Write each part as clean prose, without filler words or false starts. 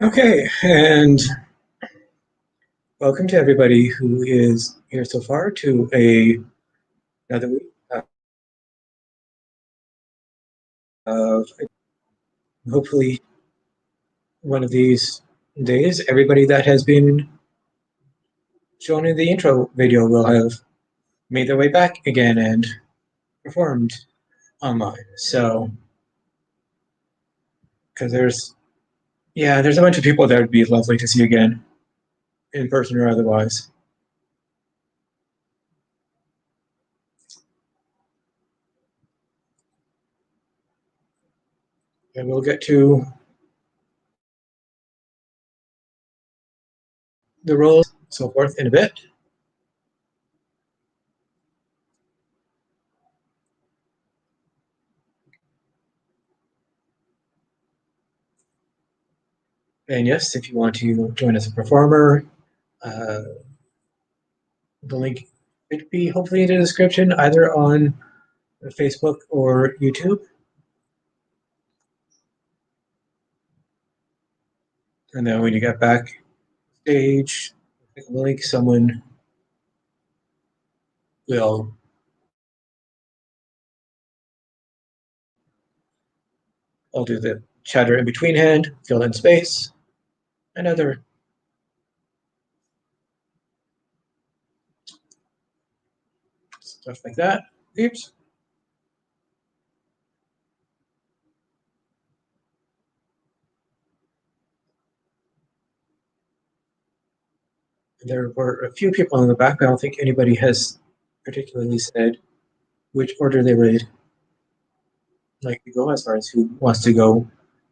Okay, and welcome to everybody who is here so far to another week of hopefully one of these days. Everybody that has been shown in the intro video will have made their way back again and performed online. So, because there's a bunch of people that would be lovely to see again, in person or otherwise. And we'll get to the roles, so forth, in a bit. And yes, if you want to join as a performer, uh, the link should be hopefully in the description, either on Facebook or YouTube. And then when you get back stage, click the link, someone will I'll do the chatter in between hand, fill in space, and other stuff like that. Oops. There were a few people in the back, but I don't think anybody has particularly said which order they would like to go, as far as who wants to go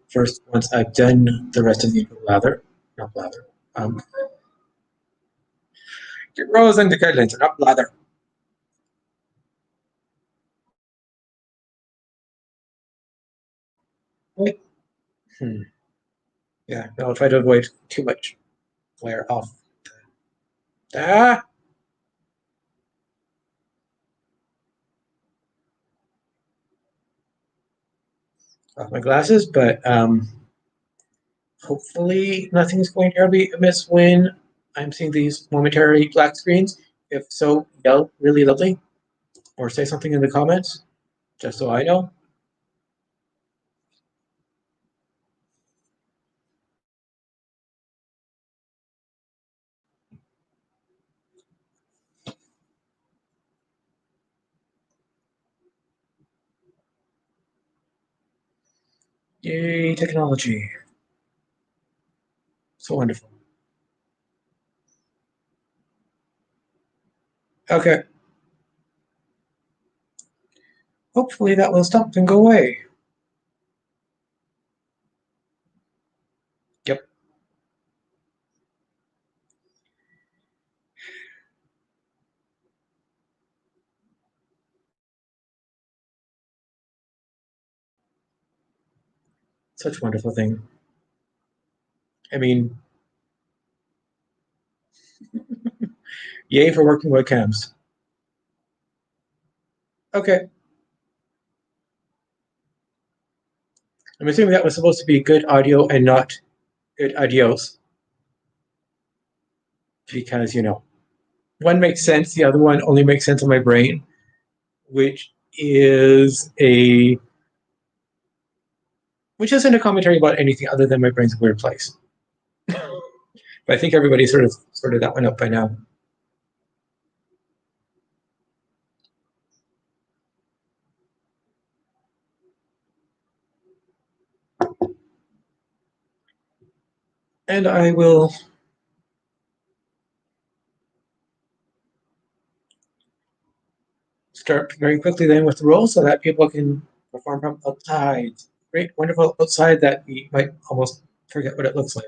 first once I've done the rest of the blather. Not blather. Get Rose and the guidelines, not blather. Wait. Yeah, I'll try to avoid too much glare off. Ah! Off my glasses, but hopefully nothing's going terribly amiss when I'm seeing these momentary black screens. If so, yell really loudly or say something in the comments, just so I know. Yay, technology. So wonderful. Okay. Hopefully that will stop and go away. Yep. Such a wonderful thing. I mean, yay for working webcams. Okay. I'm assuming that was supposed to be good audio and not good adios. Because, one makes sense, the other one only makes sense in my brain, which is a which isn't a commentary about anything other than my brain's a weird place. But I think everybody sort of sorted that one out by now. And I will start very quickly then with the roll so that people can perform from outside. Great, wonderful outside that we might almost forget what it looks like.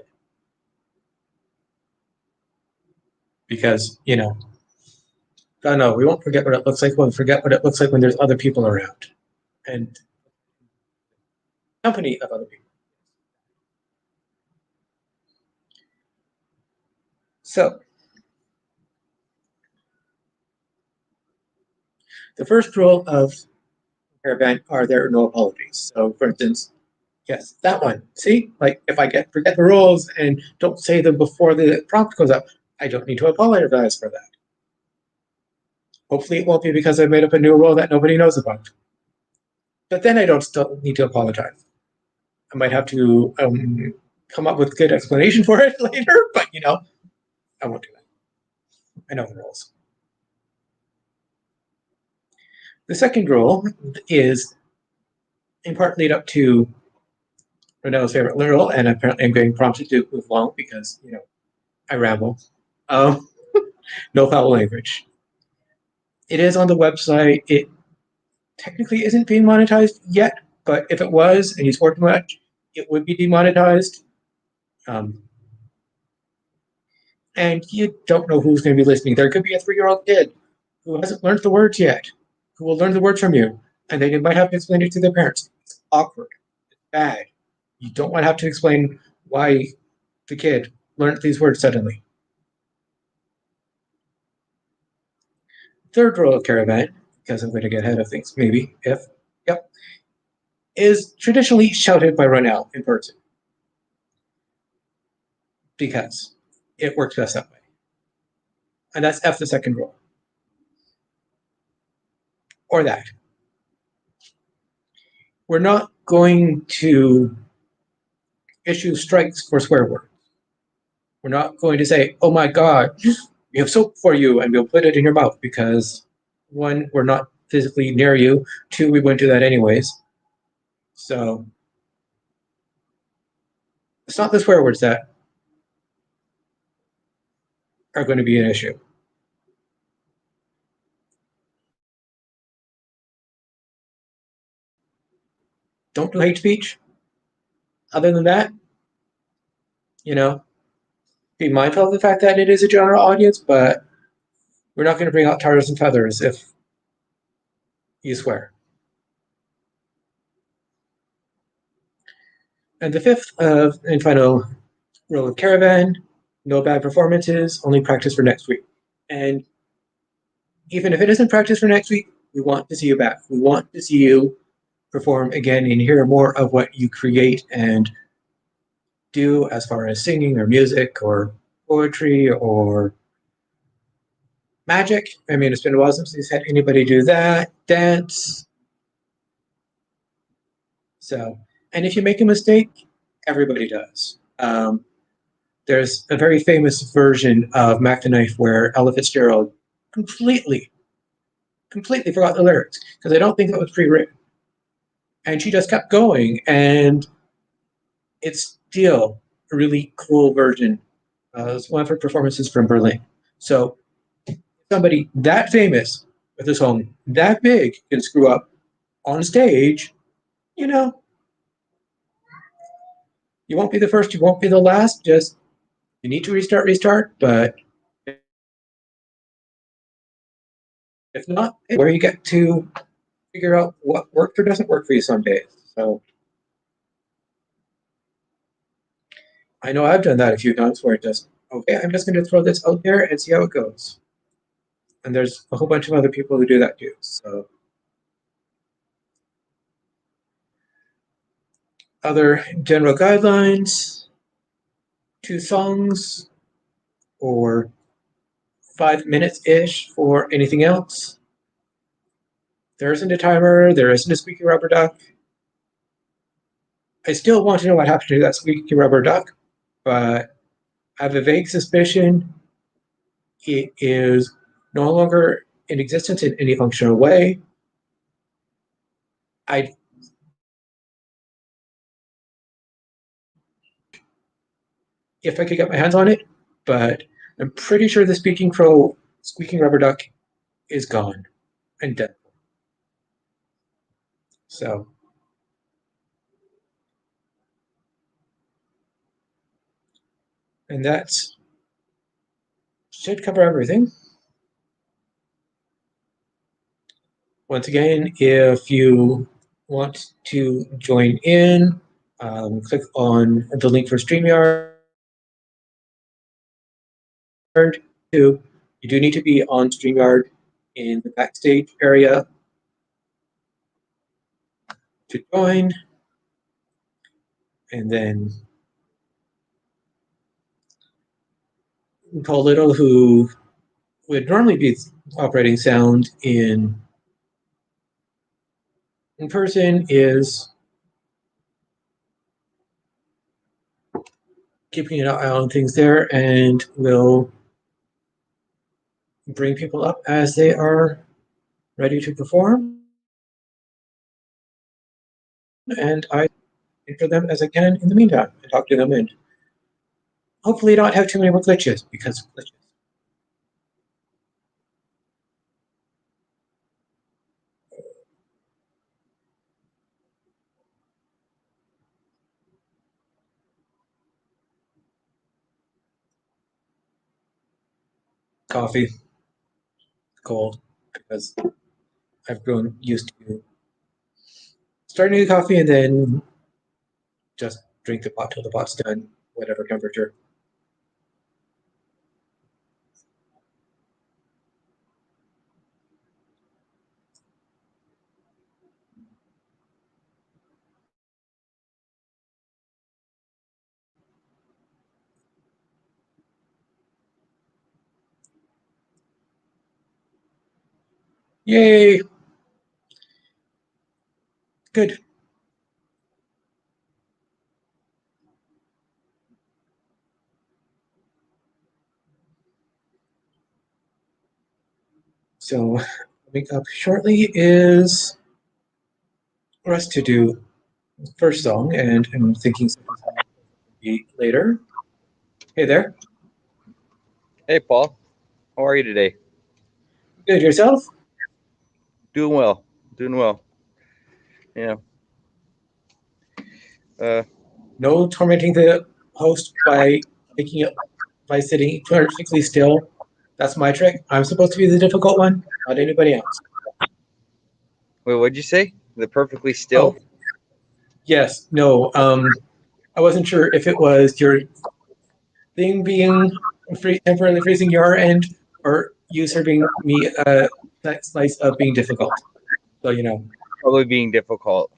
Because, I don't know, we won't forget what it looks like. We'll forget what it looks like when there's other people around and company of other people. So, the first rule of CaRaVaN are there are no apologies. So, for instance, Yes, that one. See, like if I forget the rules and don't say them before the prompt goes up, I don't need to apologize for that. Hopefully, it won't be because I made up a new rule that nobody knows about. But then I don't still need to apologize. I might have to come up with a good explanation for it later, but I won't do that. I know the rules. The second rule is in part lead up to Ronell's favorite rule, and apparently I'm getting prompted to move along because I ramble. Um, no foul language. It is on the website. It technically isn't being monetized yet, but if it was and you scored too much, it would be demonetized. And you don't know who's going to be listening. There could be a 3-year-old kid who hasn't learned the words yet, who will learn the words from you, and then you might have to explain it to their parents. It's awkward. It's bad. You don't want to have to explain why the kid learned these words suddenly. Third rule of CaRaVaN, because I'm going to get ahead of things, maybe, is traditionally shouted by Ronell in person. Because it works best that way. And that's F the second rule. Or that. We're not going to issue strikes for swear words. We're not going to say, oh my God, we have soap for you and we'll put it in your mouth because 1, we're not physically near you. 2, we wouldn't do that anyways. So it's not the swear words that are going to be an issue. Don't do hate speech. Other than that, be mindful of the fact that it is a general audience, but we're not going to bring out tars and feathers if you swear. And the fifth and final rule of CaRaVaN, no bad performances, only practice for next week. And even if it isn't practice for next week, we want to see you back. We want to see you perform again and hear more of what you create and do as far as singing or music or poetry or magic. I mean, it's been a while since we've had anybody do that. Dance. So, and if you make a mistake, everybody does. There's a very famous version of Mac the Knife where Ella Fitzgerald completely forgot the lyrics because I don't think that was pre-written. And she just kept going, and it's still a really cool version. It's one of her performances from Berlin. So somebody that famous with a song that big can screw up on stage, you won't be the first, you won't be the last. Just you need to restart. But if not, where you get to figure out what worked or doesn't work for you some days. So I know I've done that a few times where it just, okay, I'm just going to throw this out there and see how it goes. And there's a whole bunch of other people who do that too. So other general guidelines, 2 songs or 5 minutes-ish for anything else. There isn't a timer, there isn't a squeaky rubber duck. I still want to know what happened to that squeaky rubber duck, but I have a vague suspicion it is no longer in existence in any functional way. If I could get my hands on it, but I'm pretty sure the squeaking rubber duck is gone and dead. So and that should cover everything. Once again, if you want to join in, click on the link for StreamYard. You do need to be on StreamYard in the backstage area to join. And then Paul Little, who would normally be operating sound in person, is keeping an eye on things there and will bring people up as they are ready to perform. And I enter them as I can in the meantime and talk to them and hopefully not have too many more glitches because of glitches. Coffee, cold, because I've grown used to starting the coffee and then just drink the pot till the pot's done, whatever temperature. Yay! Good. So coming up shortly is for us to do the first song, and I'm thinking something will be later. Hey there. Hey, Paul. How are you today? Good, yourself? Doing well. Doing well. Yeah. Uh, No tormenting the host by making it by sitting perfectly still. That's my trick. I'm supposed to be the difficult one, not anybody else. wait, what'd you say? The perfectly Oh, still? yes, no. I wasn't sure if it was your thing being temporarily freezing your end, or you serving me a slice of being difficult. So you know, Probably being difficult.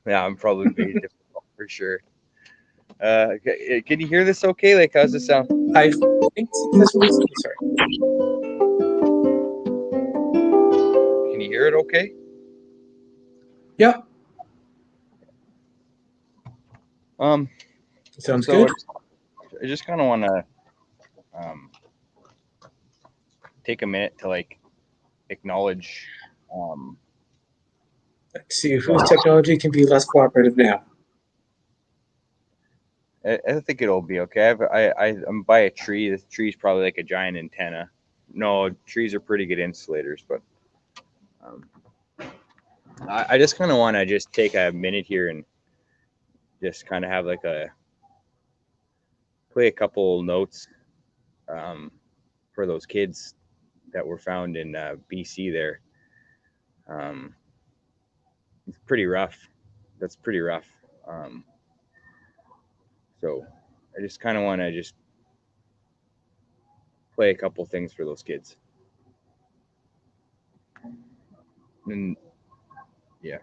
Yeah, I'm probably being difficult for sure. Can you hear this okay? Like, how's it sound? I think successfully. Sorry. Can you hear it okay? Yeah, Um, sounds so good. I just kind of want to um, take a minute to like acknowledge um, Let's see whose that technology can be less cooperative now. I think it'll be okay. I'm by a tree. This tree's probably like a giant antenna. No, trees are pretty good insulators, but um, I just kind of want to just take a minute here and just kind of have like a play a couple notes um, for those kids that were found in BC. There, um, it's pretty rough. That's pretty rough. Um, so I just kind of want to just play a couple things for those kids. And yeah.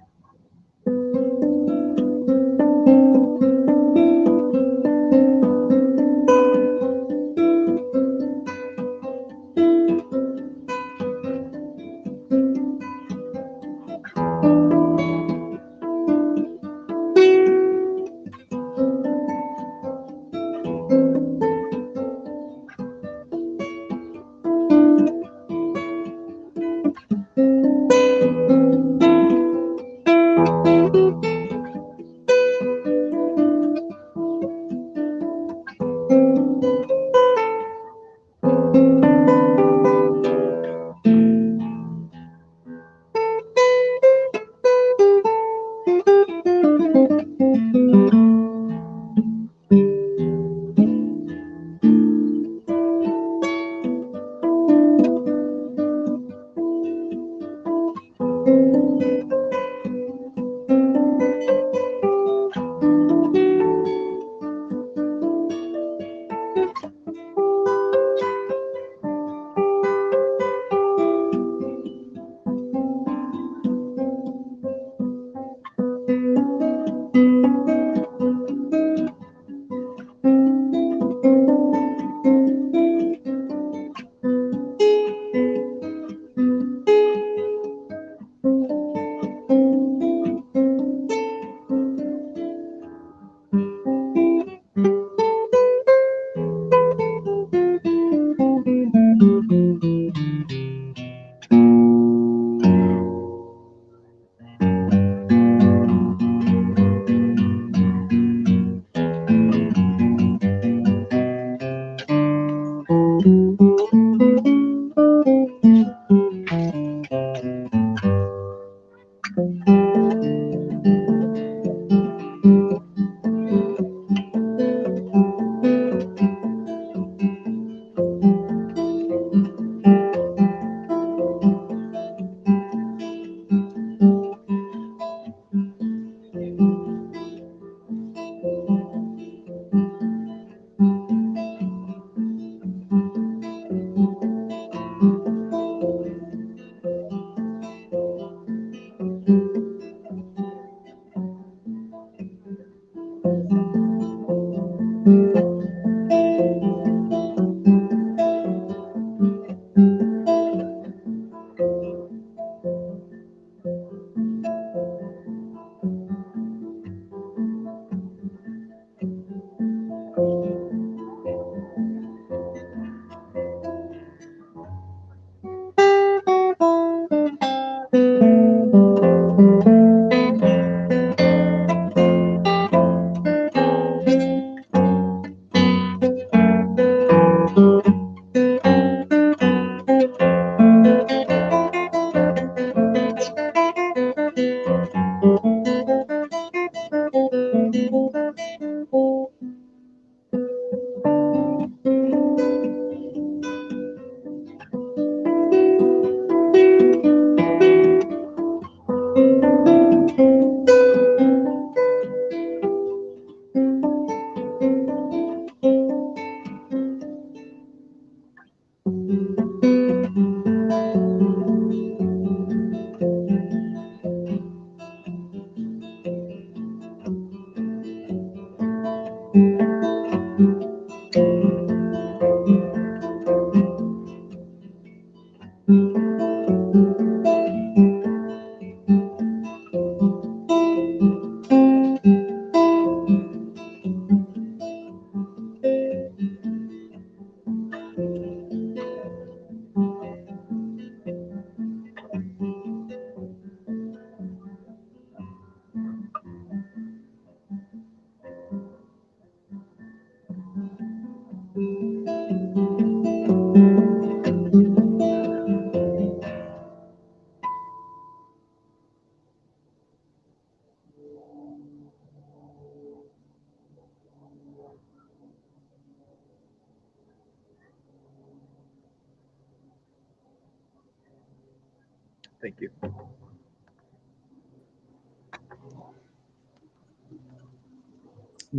Thank you.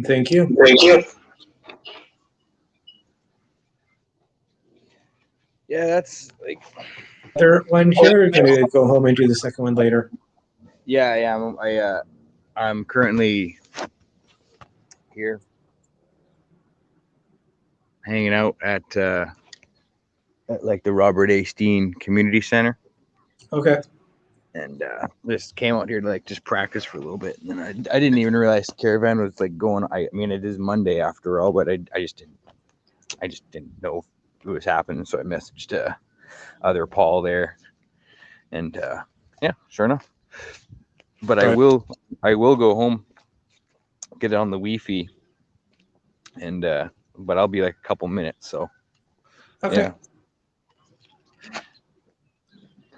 Thank you. Thank you. Yeah, that's like. Third one here, you're gonna go home and do the second one later. Yeah. I'm currently here hanging out at like the Robert A. Steen Community Center, Okay. and just came out here to like just practice for a little bit. And then I didn't even realize CaRaVaN was like going. I mean, it is Monday after all, but I just didn't know it was happening. So I messaged other Paul there, and yeah, sure enough. But I Right. will go home, get it on the Wi-Fi, and but I'll be like a couple minutes. So Okay. yeah.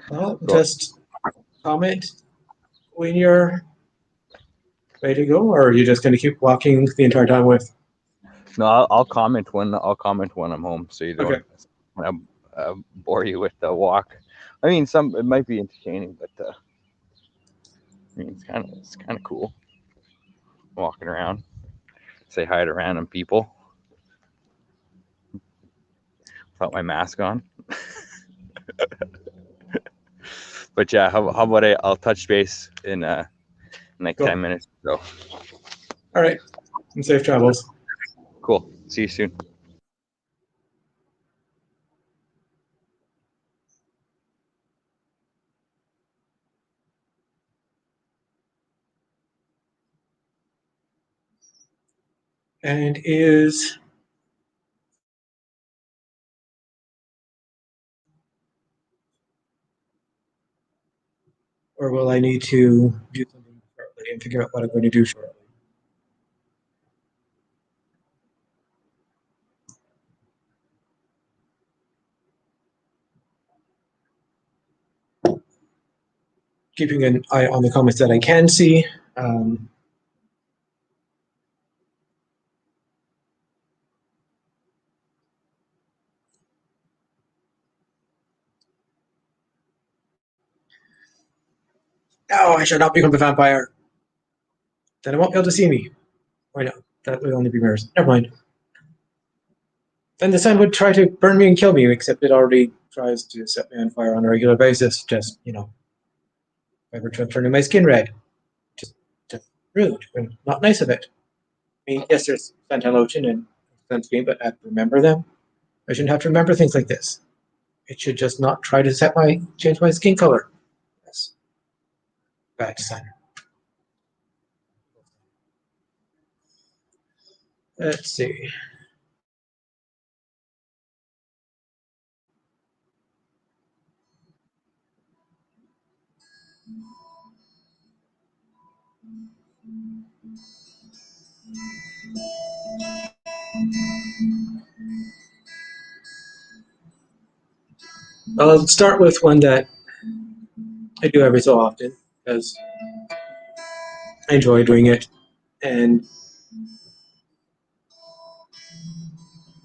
Well, Go. just comment when you're ready to go, or are you just gonna keep walking the entire time with? No, I'll comment when I'm home, so you Okay. don't bore you with the walk. I mean, it might be entertaining, but I mean, it's kind of cool walking around, say hi to random people without my mask on. But yeah, how about I'll touch base in like Cool. 10 minutes. So All right. And safe travels. cool. See you soon. And is or will I need to do something shortly and figure out what I'm going to do shortly? Keeping an eye on the comments that I can see. Oh, I shall not become a vampire. Then I won't be able to see me. Why not? That would only be mirrors. Never mind. Then the sun would try to burn me and kill me, except it already tries to set me on fire on a regular basis. Just, by virtue of turning my skin red. Just rude and not nice of it. I mean, yes, there's suntan lotion and sunscreen, but I have to remember them. I shouldn't have to remember things like this. It should just not try to change my skin color. Yes. Bad designer. Let's see. I'll start with one that I do every so often because I enjoy doing it. And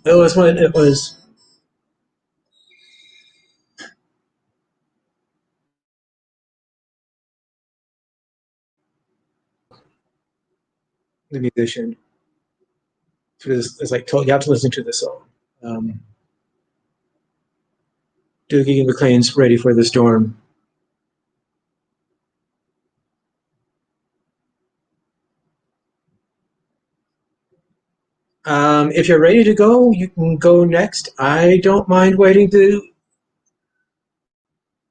it was the musician. It's like told you have to listen to this song. Doogie McLean's "Ready for the Storm." If you're ready to go, you can go next. I don't mind waiting to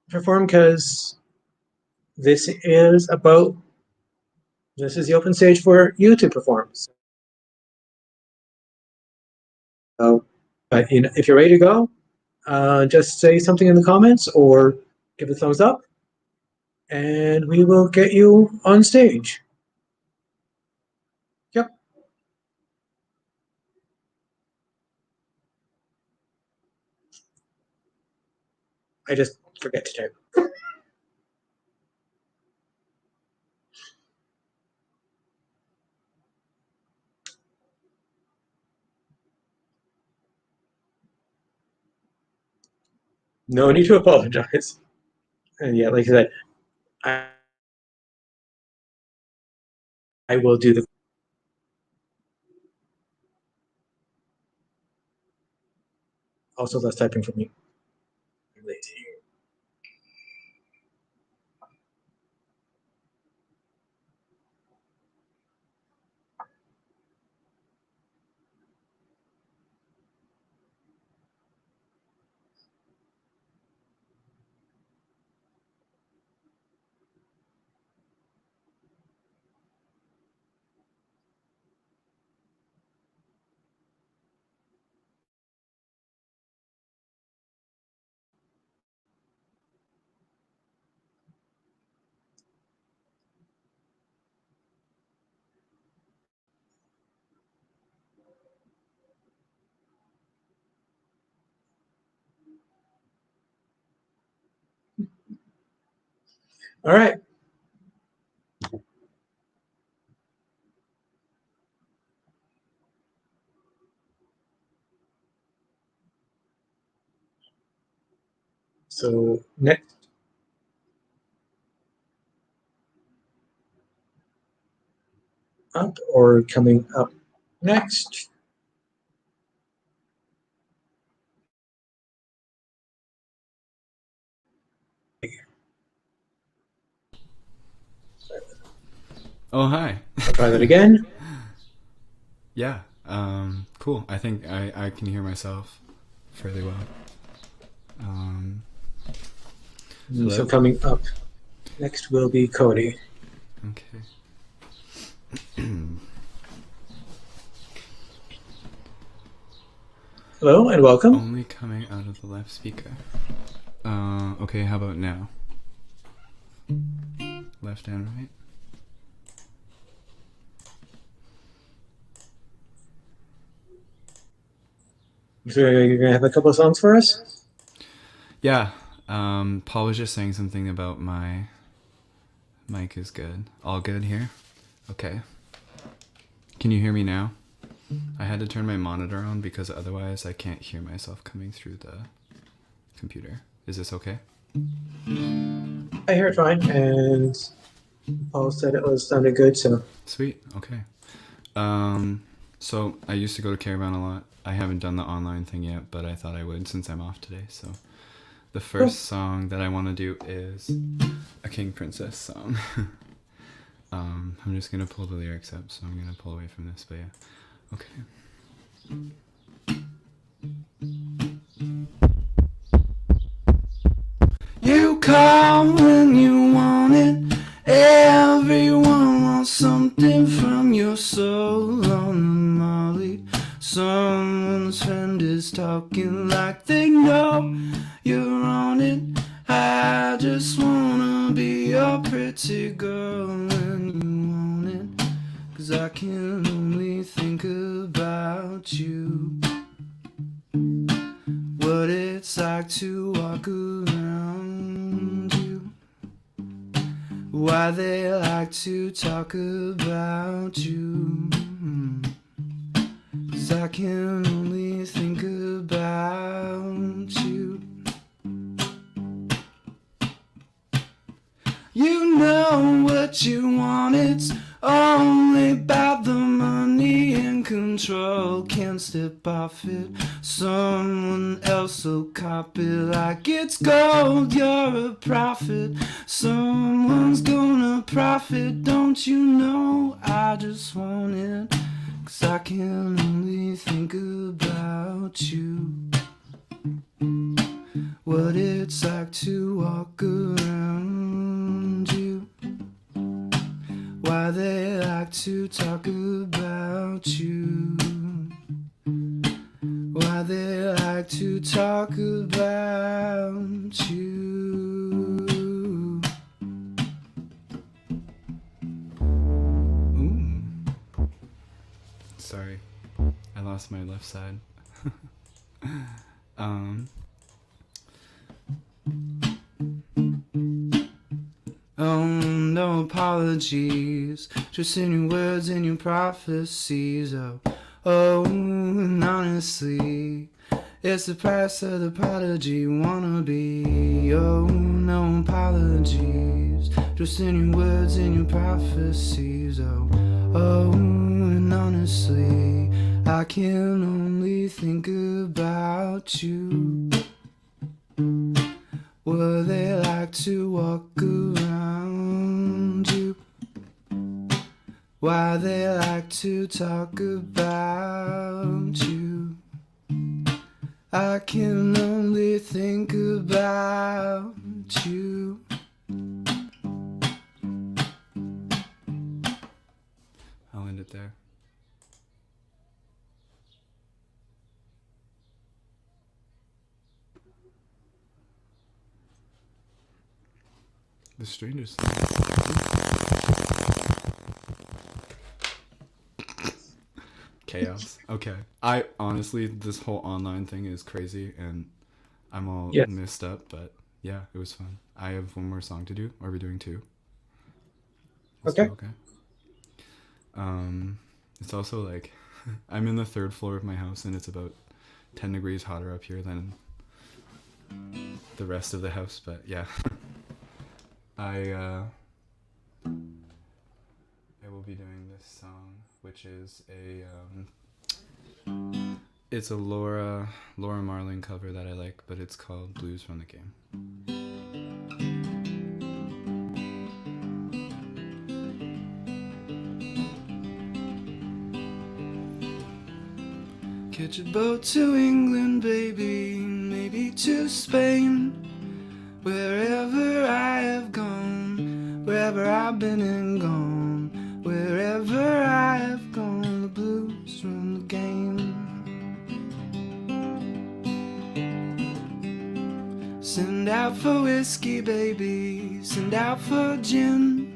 perform because this is about this is the open stage for you to perform. So, but if you're ready to go, just say something in the comments or give a thumbs up, and we will get you on stage. Yep. I just forget to type. No need to apologize. And yeah, like I said, I, I will do the also less typing for me. I'm lazy. All right. So next up or coming up next. Oh, hi. I'll try that again. Yeah. Cool. I think I can hear myself fairly well. Um, So Hello? coming up next will be Cody. Okay. Hello and welcome. Only coming out of the left speaker. Okay, how about now? Left and right? So you're gonna have a couple of songs for us. Yeah. Paul was just saying something about my mic is good. All good here? Okay. Can you hear me now? I had to turn my monitor on because otherwise I can't hear myself coming through the computer. Is this okay? I hear it fine, and Paul said it was sounded good. So Sweet. Okay. So I used to go to CaRaVaN a lot. I haven't done the online thing yet, but I thought I would since I'm off today. So the cool. first song that I want to do is a King Princess song. I'm just gonna pull the lyrics up, so I'm gonna pull away from this. But yeah, okay. You call when you want it. Everyone wants something from your soul on the molly. Someone's friend is talking like they know you're on it. I just wanna be your pretty girl when you want it. 'Cause I can only think about you. What it's like to walk around you. Why they like to talk about you. 'Cause I can only think about you. You know what you want, it's only about the money and control. Can't step off it, someone else will cop it like it's gold. You're a prophet, someone's gonna profit. Don't you know I just want it, 'cause I can only think about you. What it's like to walk around you. Why they like to talk about you. Why they like to talk about you. Ooh. Sorry, I lost my left side. Oh, no apologies, just in your words and your prophecies. Oh, and honestly, It's the price of the prodigy wannabe. Oh, no apologies. Just in your words and your prophecies. Oh, and honestly, I can only think about you. Would they like to walk around you? Why they like to talk about you? I can only think about you. I'll end it there. The strangest chaos. Okay. I honestly, this whole online thing is crazy and I'm all Yes. messed up, but yeah, it was fun. I have one more song to do. Are we doing two? Let's Okay. do okay. It's also like I'm in the third floor of my house and it's about 10 degrees hotter up here than the rest of the house, but yeah. I will be doing this song, which is it's a Laura Marling cover that I like, but it's called Blues from the Game. Catch a boat to England, baby, maybe to Spain. Wherever I have gone, wherever I've been and gone, wherever I have gone, the blues from the game. Send out for whiskey, baby, send out for gin.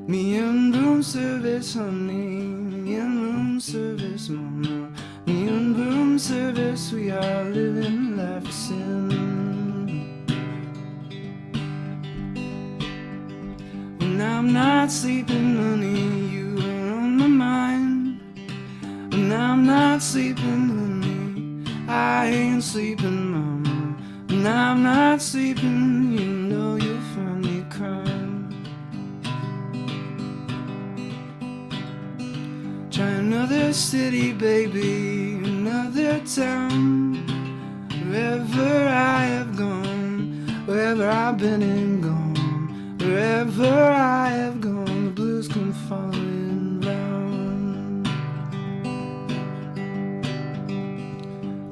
Me and room service, honey, me and room service, mama. Me and room service, we are living life of sin. When I'm not sleeping, honey, you are on my mind. When I'm not sleeping, honey, I ain't sleeping, mama. When I'm not sleeping, you know you'll find me crying. Try another city, baby, another town. Wherever I have gone, wherever I've been and gone, wherever I have gone, the blues come falling round.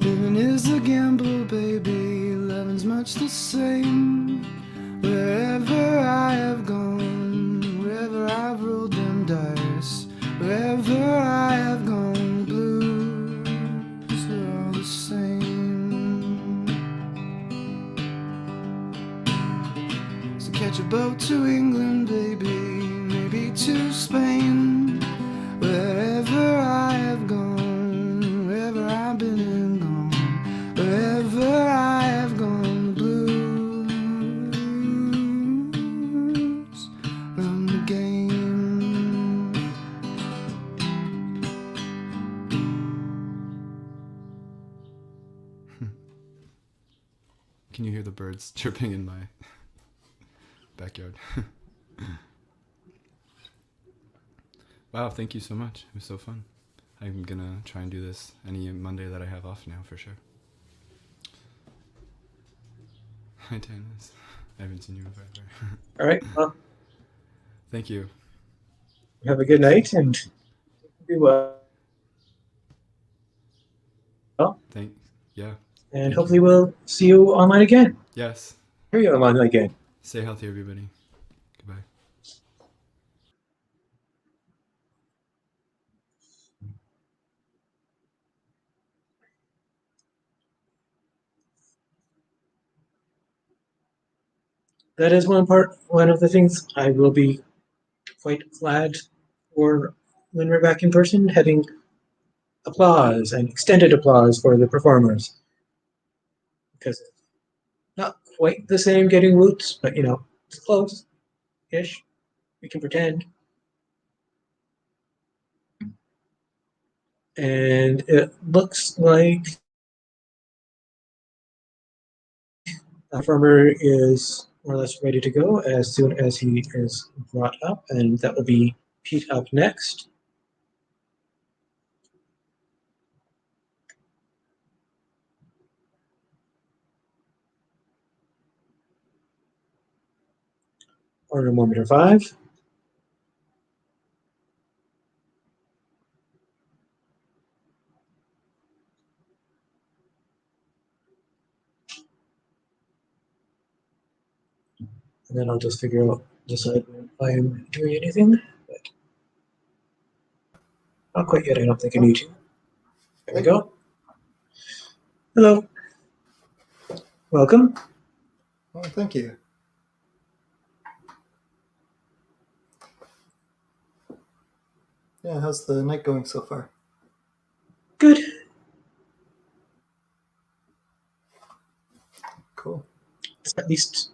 Living is a gamble, baby, loving's much the same. Wherever I have gone, wherever I've rolled them dice, wherever I have gone, the blues are all the same. So catch a boat to England, baby, maybe to Spain. Wherever I have gone, wherever I've been and gone, wherever I have gone, the blues run the game. Can you hear the birds chirping in my backyard? Wow, thank you so much. It was so fun. I'm gonna try and do this any Monday that I have off now for sure. Hi, Tanis. I haven't seen you in forever. All right. Well, Thank you. have a good night and be well. Thanks. Yeah. And Thank hopefully you. we'll see you online again. Yes. Hear you online again. Stay healthy, everybody. Goodbye. That is one of the things I will be quite glad for when we're back in person, having applause and extended applause for the performers. Because not quite the same getting woots, but you know, it's close-ish. We can pretend. And it looks like Farmer is more or less ready to go as soon as he is brought up, and that will be Pete up next. Order 1 meter 5. And then I'll just decide if I am doing anything. But not quite yet, I don't think I need to. There we go. Hello. Welcome. Oh, thank you. Yeah, how's the night going so far? Good. Cool. At least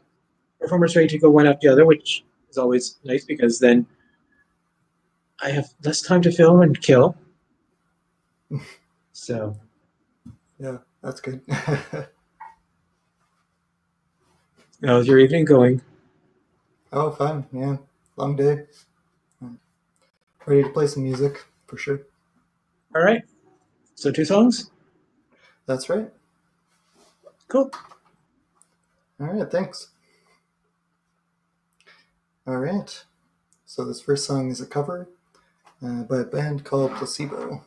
performers ready to go one after the other, which is always nice because then I have less time to film and kill. So Yeah, that's good. how's your evening going? Oh, fine. Yeah, long day. Ready to play some music, for sure. All right. So 2 songs? That's right. Cool. All right, thanks. All right. So this first song is a cover by a band called Placebo.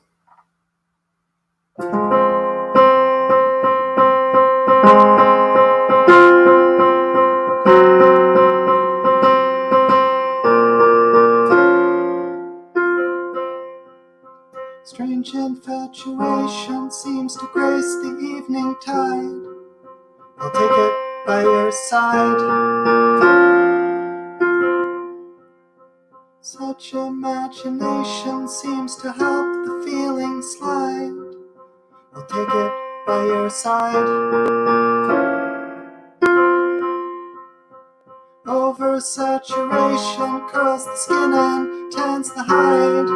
Strange infatuation seems to grace the evening tide. I'll take it by your side. Such imagination seems to help the feeling slide. I'll take it by your side. Oversaturation curls the skin and tans the hide.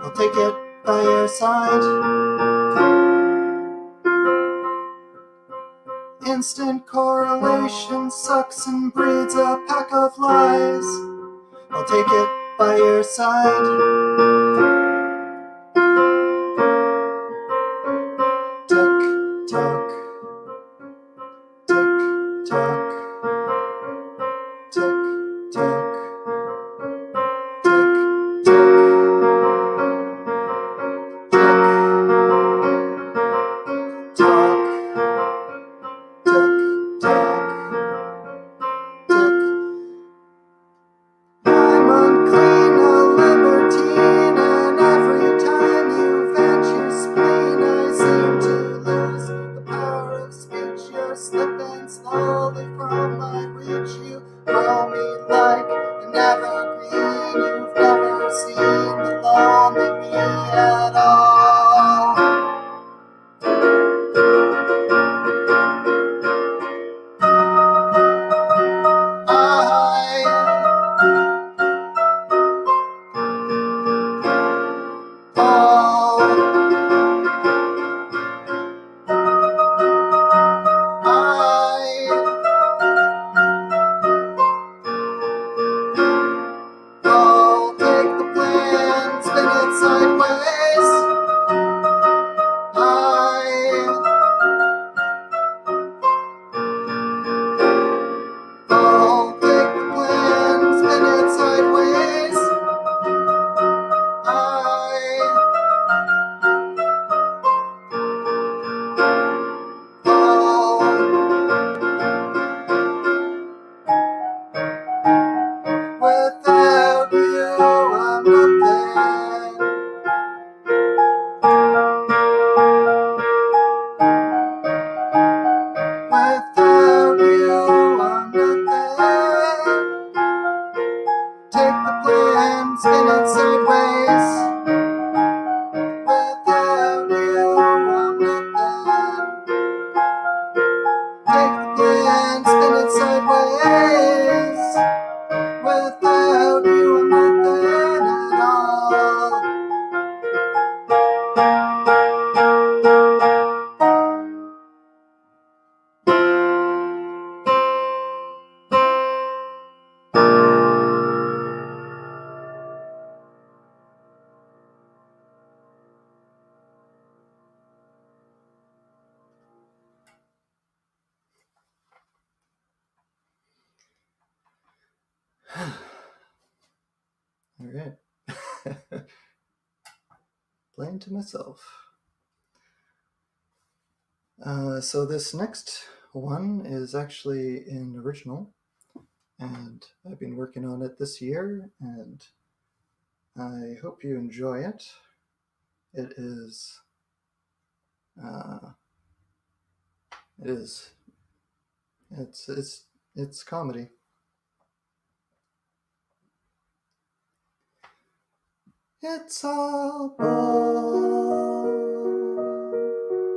I'll take it by your side. Instant correlation sucks and breeds a pack of lies. I'll take it by your side. Tick tock, tick tock, tick tock, tick tock, tick tock, tick tock, tick. I'm unclean, a libertine. right. Playing to myself. So this next one is actually an original, and I've been working on it this year, and I hope you enjoy it. It is it's comedy. It's all bull,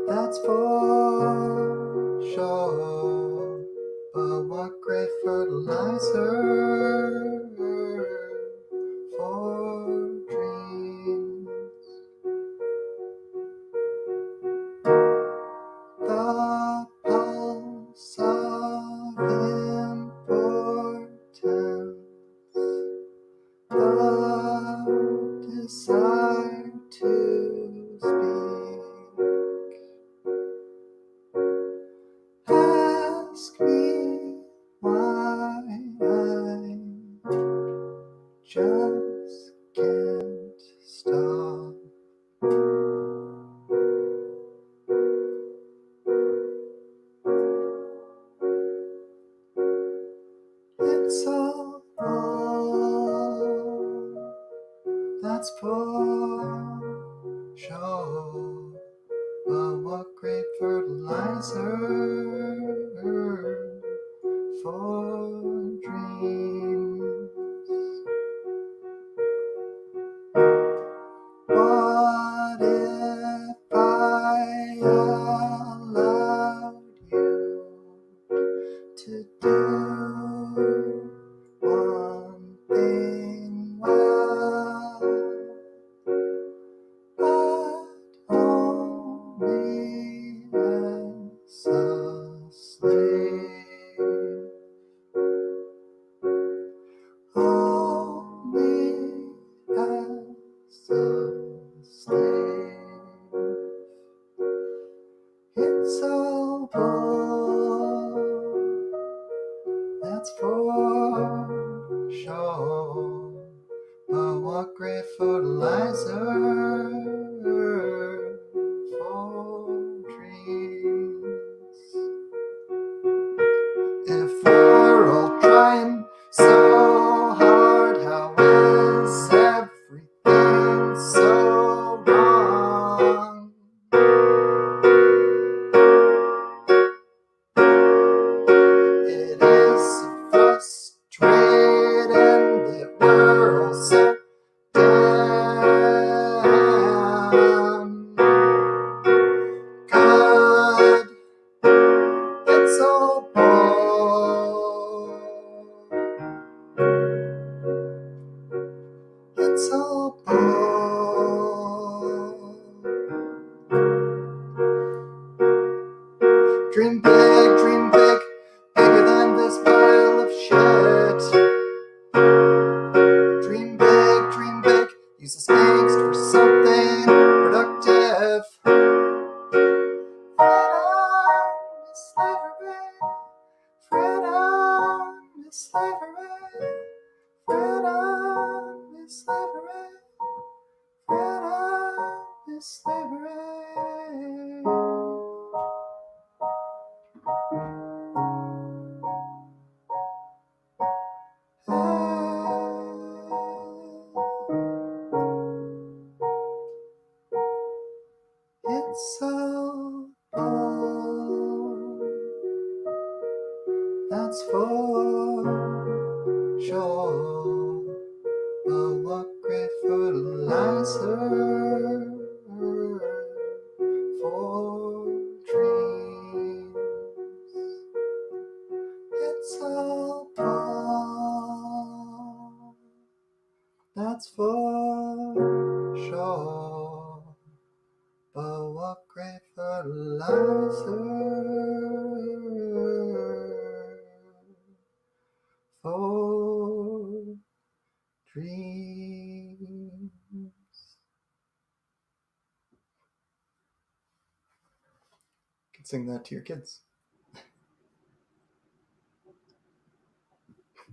that's for sure. But what great fertilizer for dreams. The pulse of importance, the desire to speak. Ask me why I just can't stop. It's all that's for sure. But what great fertilizer for dreams. What if I allowed you to do one thing well, but only as a slave, only as a slave. It's all bull, that's for sure. But what great fertilizer for dreams. If we're all trying so hard, how is everything so wrong? It is frustrating that we're all so damn good. It's all bull. It's all bull. Dream big, bigger than this pile of shit. Dream big, use this angst for something productive. Freedom is slavery. Freedom is slavery. Freedom is slavery. It's all that's for sure. But what great fertilizer for dreams. It's all that's for sure. But what great fertilizer for dreams. You can sing that to your kids.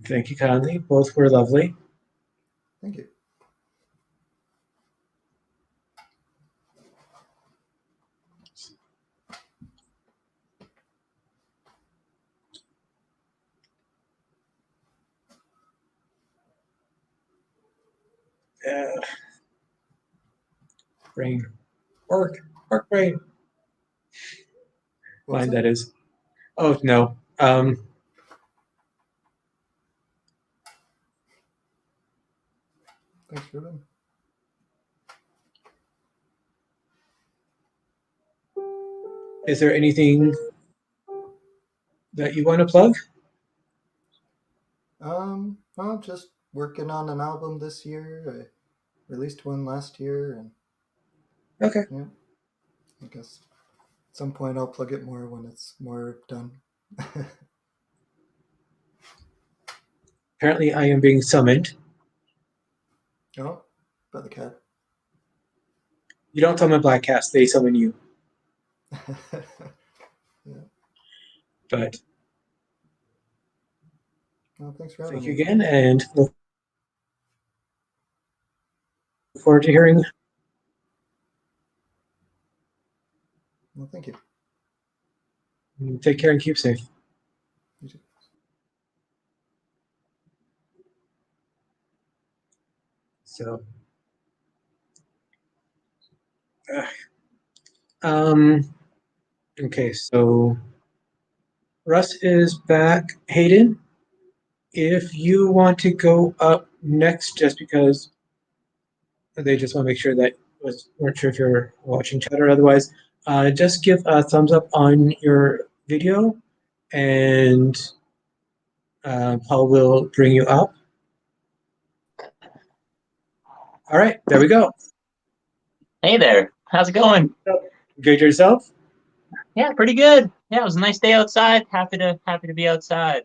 Thank you kindly. Both were lovely. Thank you. Uh, brain. Work. Work brain. What was Mine, that? that is. Oh, no. Thanks, Ruben. Is there anything that you want to plug? Well, just working on an album this year. I released one last year, and Okay. yeah, I guess at some point I'll plug it more when it's more done. Apparently, I am being summoned. Oh, by the cat. You don't summon black cats, they summon you. Yeah. But Well, thanks for having thank you me. again, and look forward to hearing. Well, thank you. Take care and keep safe. You too. So, um, okay, so Russ is back. Hayden, if you want to go up next, just because they just want to make sure that weren't sure if you're watching chat or otherwise, just give a thumbs up on your video, and Paul will bring you up. All right, there we go. Hey there, how's it going? Good yourself? Yeah, pretty good. Yeah, it was a nice day outside. Happy to be outside.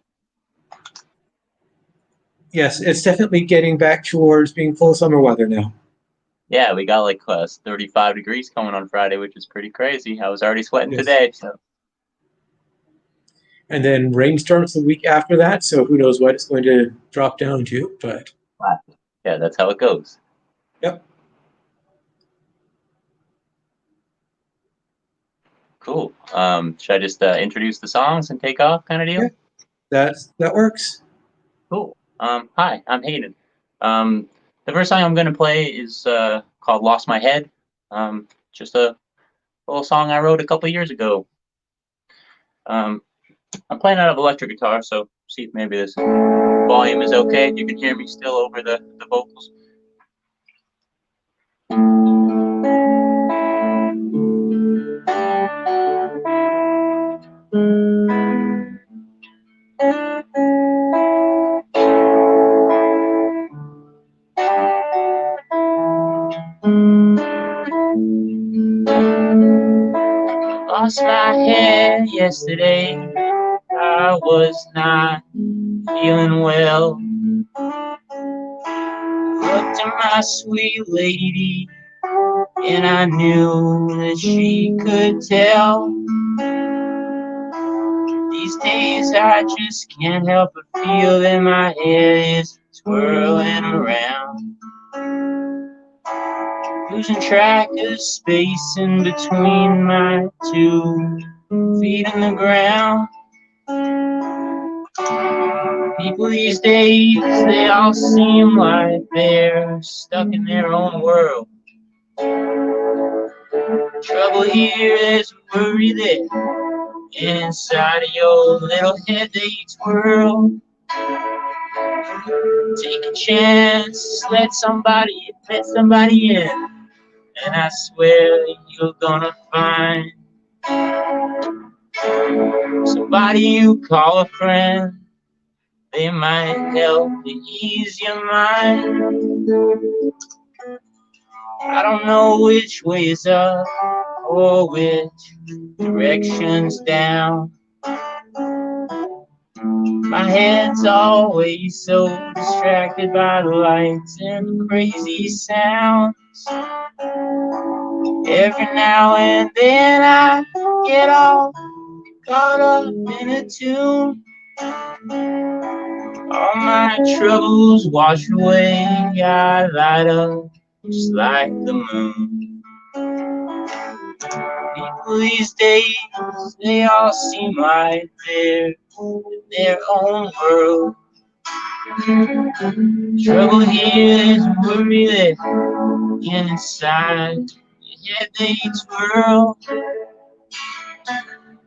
Yes, it's definitely getting back towards being full summer weather now. Yeah, we got like 35 degrees coming on Friday, which is pretty crazy. I was already sweating Yes. today, so And then rainstorms the week after that, so who knows what it's going to drop down to, but yeah, that's how it goes. yep. Cool. Should I just introduce the songs and take off, kind of deal? Yeah. That works. Cool. Hi, I'm Hayden. The first song I'm gonna play is called "Lost My Head." Just a little song I wrote a couple years ago. I'm playing out of electric guitar, so see if maybe this volume is okay. You can hear me still over the vocals. Lost my head yesterday. I was not feeling well. Looked at my sweet lady, and I knew that she could tell. These days I just can't help but feel that my head is twirling around, losing track of space in between my 2 feet in the ground. People these days, they all seem like they're stuck in their own world. Trouble here, there's worry there, and inside of your little head they twirl. Take a chance, let somebody in, and I swear you're gonna find somebody you call a friend. They might help to ease your mind. I don't know which way is up or which direction's down. My head's always so distracted by the lights and crazy sounds. Every now and then I get all caught up in a tune. All my troubles wash away, I light up just like the moon. People these days, they all seem like they're in their own world. Trouble here is worry that inside your head they twirl.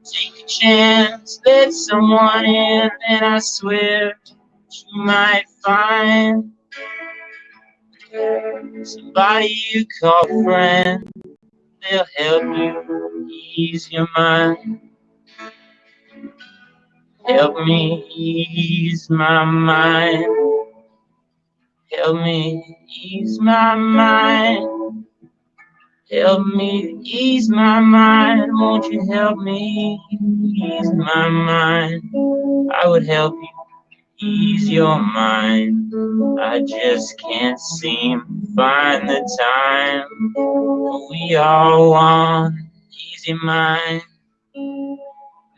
Take a chance, let someone in, and I swear you might find somebody you call a friend. They'll help you ease your mind. Help me ease my mind. Help me ease my mind. Help me ease my mind. Won't you help me ease my mind? I would help you ease your mind. I just can't seem to find the time. We all want easy mind.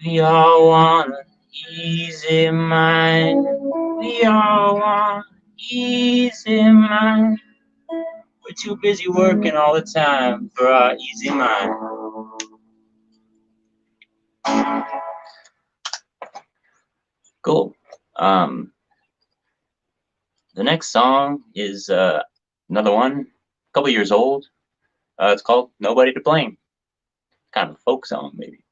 We all want an easy mind. We all want easy mind. We're too busy working all the time for our easy mind. Cool. The next song is another one, a couple years old. It's called Nobody to Blame. Kind of a folk song, maybe.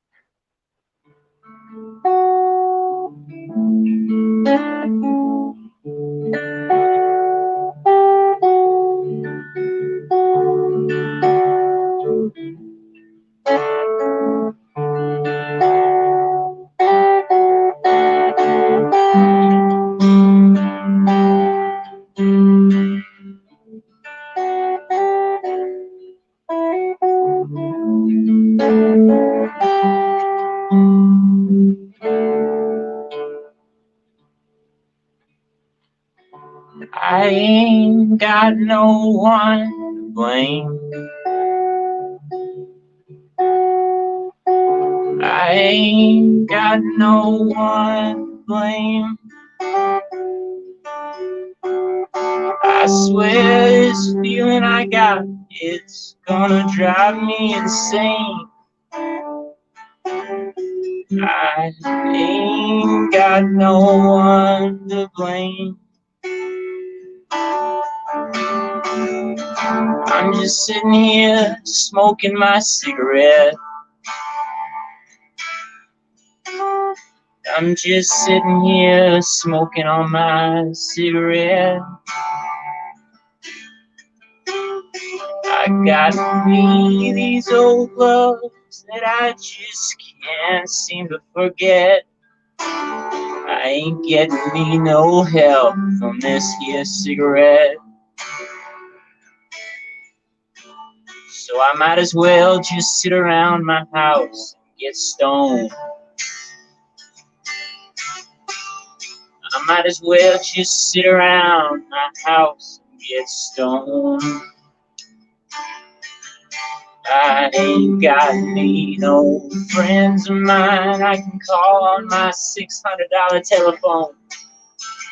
I ain't got no one to blame. I ain't got no one to blame. I swear this feeling I got, it's gonna drive me insane. I ain't got no one to blame. I'm just sitting here smoking my cigarette. I'm just sitting here smoking on my cigarette. I got me these old loves that I just can't seem to forget. I ain't getting me no help from this here cigarette. So I might as well just sit around my house and get stoned. I might as well just sit around my house and get stoned. I ain't got me no friends of mine I can call on my $600 telephone.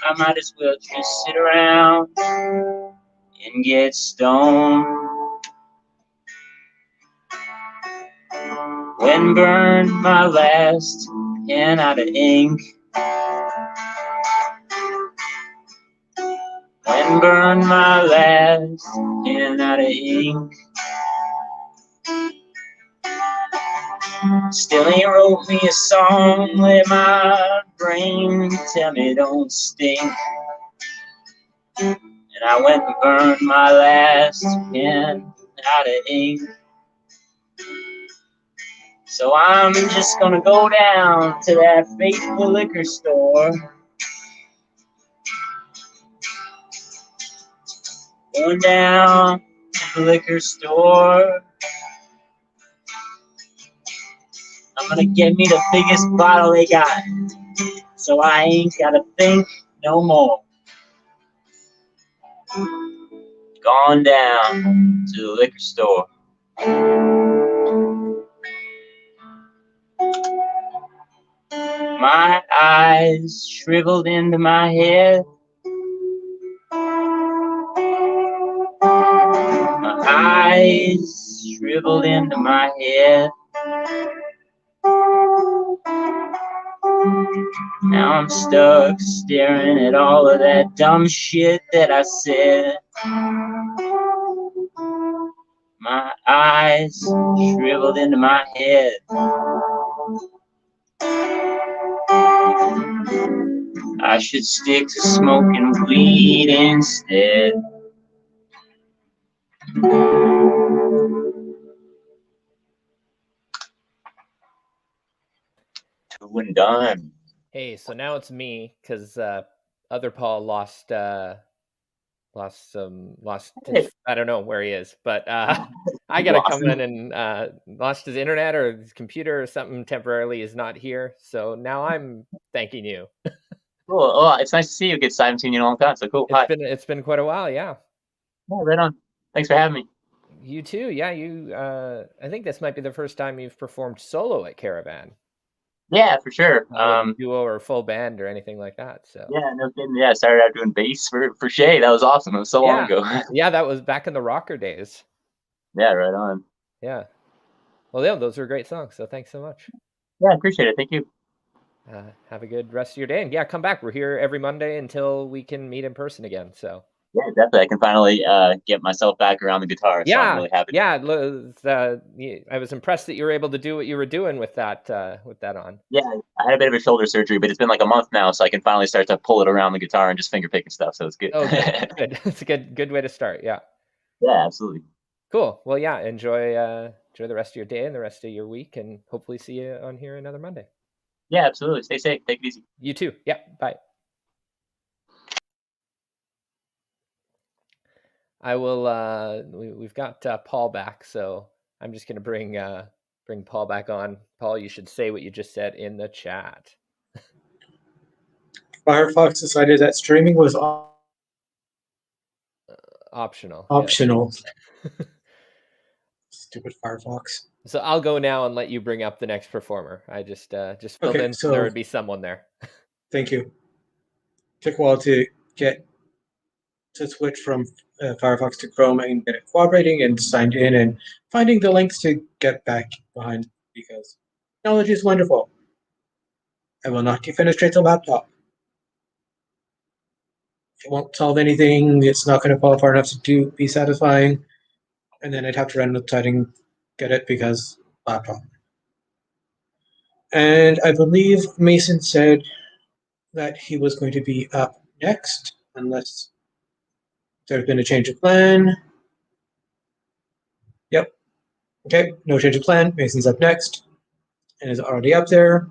I might as well just sit around and get stoned. When burned my last pen out of ink. When burned my last pen out of ink. Still ain't wrote me a song, let my brain tell me don't stink. And I went and burned my last pen out of ink. So I'm just gonna go down to that fateful liquor store. Going down to the liquor store. I'm gonna get me the biggest bottle they got, so I ain't gotta think no more. Gone down to the liquor store. My eyes shriveled into my head. My eyes shriveled into my head. Now I'm stuck staring at all of that dumb shit that I said. My eyes shriveled into my head. I should stick to smoking weed instead. Two and done. Hey, so now it's me because other Paul lost Hey. I don't know where he is, but I gotta come in and lost his internet or his computer or something temporarily is not here. So now I'm thanking you. Cool. Oh, it's nice to see you. I haven't seen you in a long time. So cool. Hi. It's been quite a while, yeah. Yeah, right on. Thanks for having me. You too, yeah. You I think this might be the first time you've performed solo at CaRaVaN. Yeah, for sure. Not with a duo or full band or anything like that. So yeah, no kidding. Yeah, I started out doing bass for Shay. That was awesome. It was so long ago. Yeah, that was back in the rocker days. Yeah, right on. Yeah. Well, yeah, those were great songs. So thanks so much. Yeah, I appreciate it. Thank you. Have a good rest of your day. And yeah, come back. We're here every Monday until we can meet in person again. So yeah, definitely. I can finally get myself back around the guitar. So I'm really happy. Yeah, I was impressed that you were able to do what you were doing with that on. Yeah, I had a bit of a shoulder surgery, but it's been like a month now, so I can finally start to pull it around the guitar and just finger pick and stuff. So it's good. Oh, good. It's a good way to start. Yeah. Yeah, absolutely. Cool. Well, yeah. Enjoy the rest of your day and the rest of your week, and hopefully see you on here another Monday. Yeah, absolutely. Stay safe. Take it easy. You too. Yeah. Bye. I will. We've got Paul back, so I'm just gonna bring Paul back on. Paul, you should say what you just said in the chat. Firefox decided that streaming was optional. Optional. Yes. Stupid Firefox. So I'll go now and let you bring up the next performer. I just filled in so there would be someone there. Thank you. Took a while to get to switch from Firefox to Chrome and get it cooperating and signed in and finding the links to get back behind because technology is wonderful. I will not defenestrate the laptop. It won't solve anything. It's not going to fall far enough to be satisfying. And then I'd have to run the site and get it because laptop. And I believe Mason said that he was going to be up next, unless there's been a change of plan. Yep. Okay, no change of plan. Mason's up next and is already up there.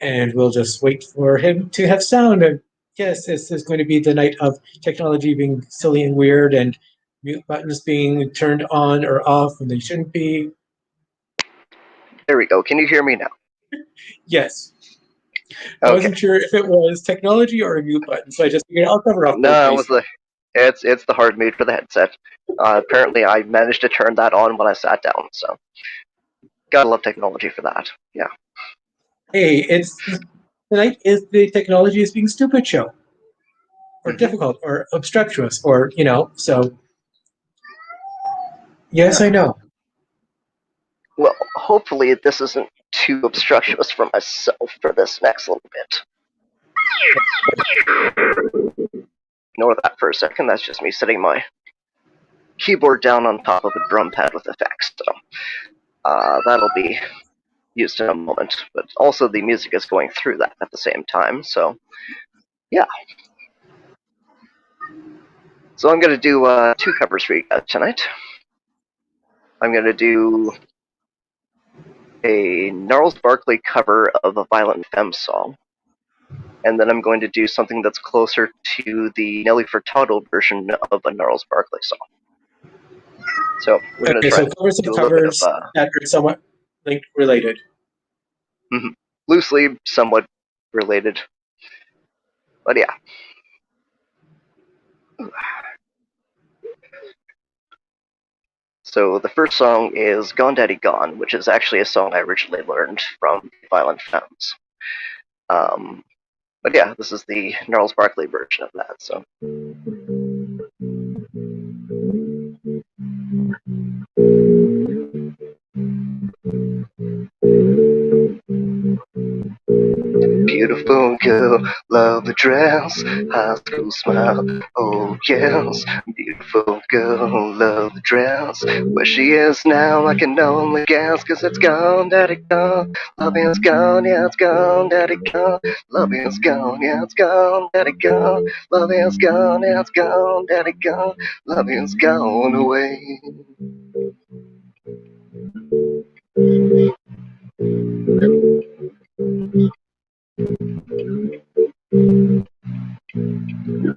And we'll just wait for him to have sound. And yes, this is going to be the night of technology being silly and weird and mute buttons being turned on or off when they shouldn't be. There we go. Can you hear me now? Yes. Okay. I wasn't sure if it was technology or a mute button, so I just figured I'll cover off. No, it's the hard mute for the headset. Apparently, I managed to turn that on when I sat down. So, gotta love technology for that. Yeah. Hey, tonight is the technology is being stupid show, or difficult, or obstreperous, or So, yes, I know. Well, hopefully this isn't too obstreperous for myself for this next little bit. Ignore that for a second. That's just me setting my keyboard down on top of a drum pad with effects. So that'll be used in a moment. But also the music is going through that at the same time. So yeah. So I'm going to do 2 covers for you guys tonight. I'm going to do a Gnarls Barkley cover of a Violent Femme song. And then I'm going to do something that's closer to the Nelly Furtado version of a Gnarls Barkley song. So we're going to try to covers do and a little covers bit of that are somewhat linked, related. Loosely, somewhat related. But yeah. So the first song is Gone Daddy Gone, which is actually a song I originally learned from Violent Femmes. But yeah, this is the Gnarls Barkley version of that. So. Beautiful girl, love the dress, high school smile, oh yes. Beautiful girl, love the dress. Where she is now, I can only guess, 'cause it's gone, daddy gone. Love is gone, yeah, it's gone, daddy gone. Love is gone, yeah, it's gone, daddy gone. Love is gone, yeah, it's gone, daddy gone. Love is gone away.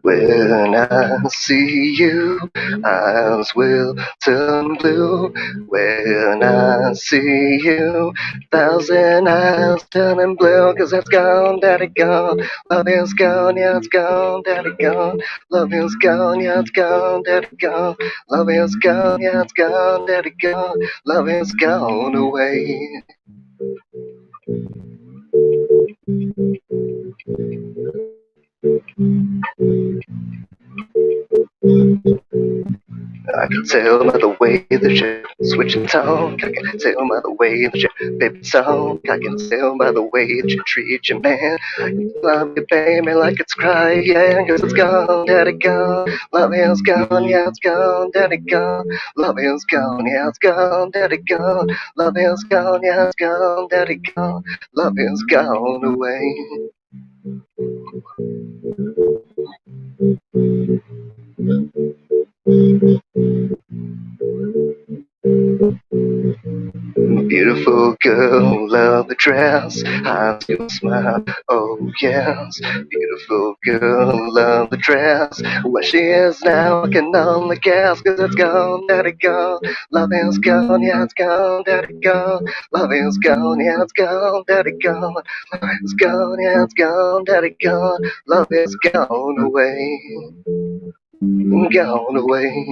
When I see you, eyes will turn blue. When I see you, thousand eyes turning blue. 'Cause it's gone, daddy gone. Love is gone, yeah, it's gone, daddy gone. Love is gone, yeah, it's gone, daddy gone. Love is gone, yeah, it's gone, daddy gone. Love is gone away. I can tell by the way that you switch and talk. I can tell by the way that you baby talk. I can tell by the way that you treat your man. I can love you, baby, like it's crying. 'Cause it's gone, daddy gone. Love is gone, yeah, it's gone, daddy gone. Love is gone, yeah, it's gone, daddy gone. Love is gone, yeah, it's gone, daddy gone. Love is gone away. Beautiful girl, love the dress, high school smile, oh yes. Beautiful girl, love the dress. Where she is now, I can only guess, 'cause it's gone, daddy gone. Love is gone, yeah, it's gone, daddy gone. Love is gone, yeah, it's gone, daddy gone. Love is gone, yeah, it's gone, daddy gone. Love is gone away, gone away,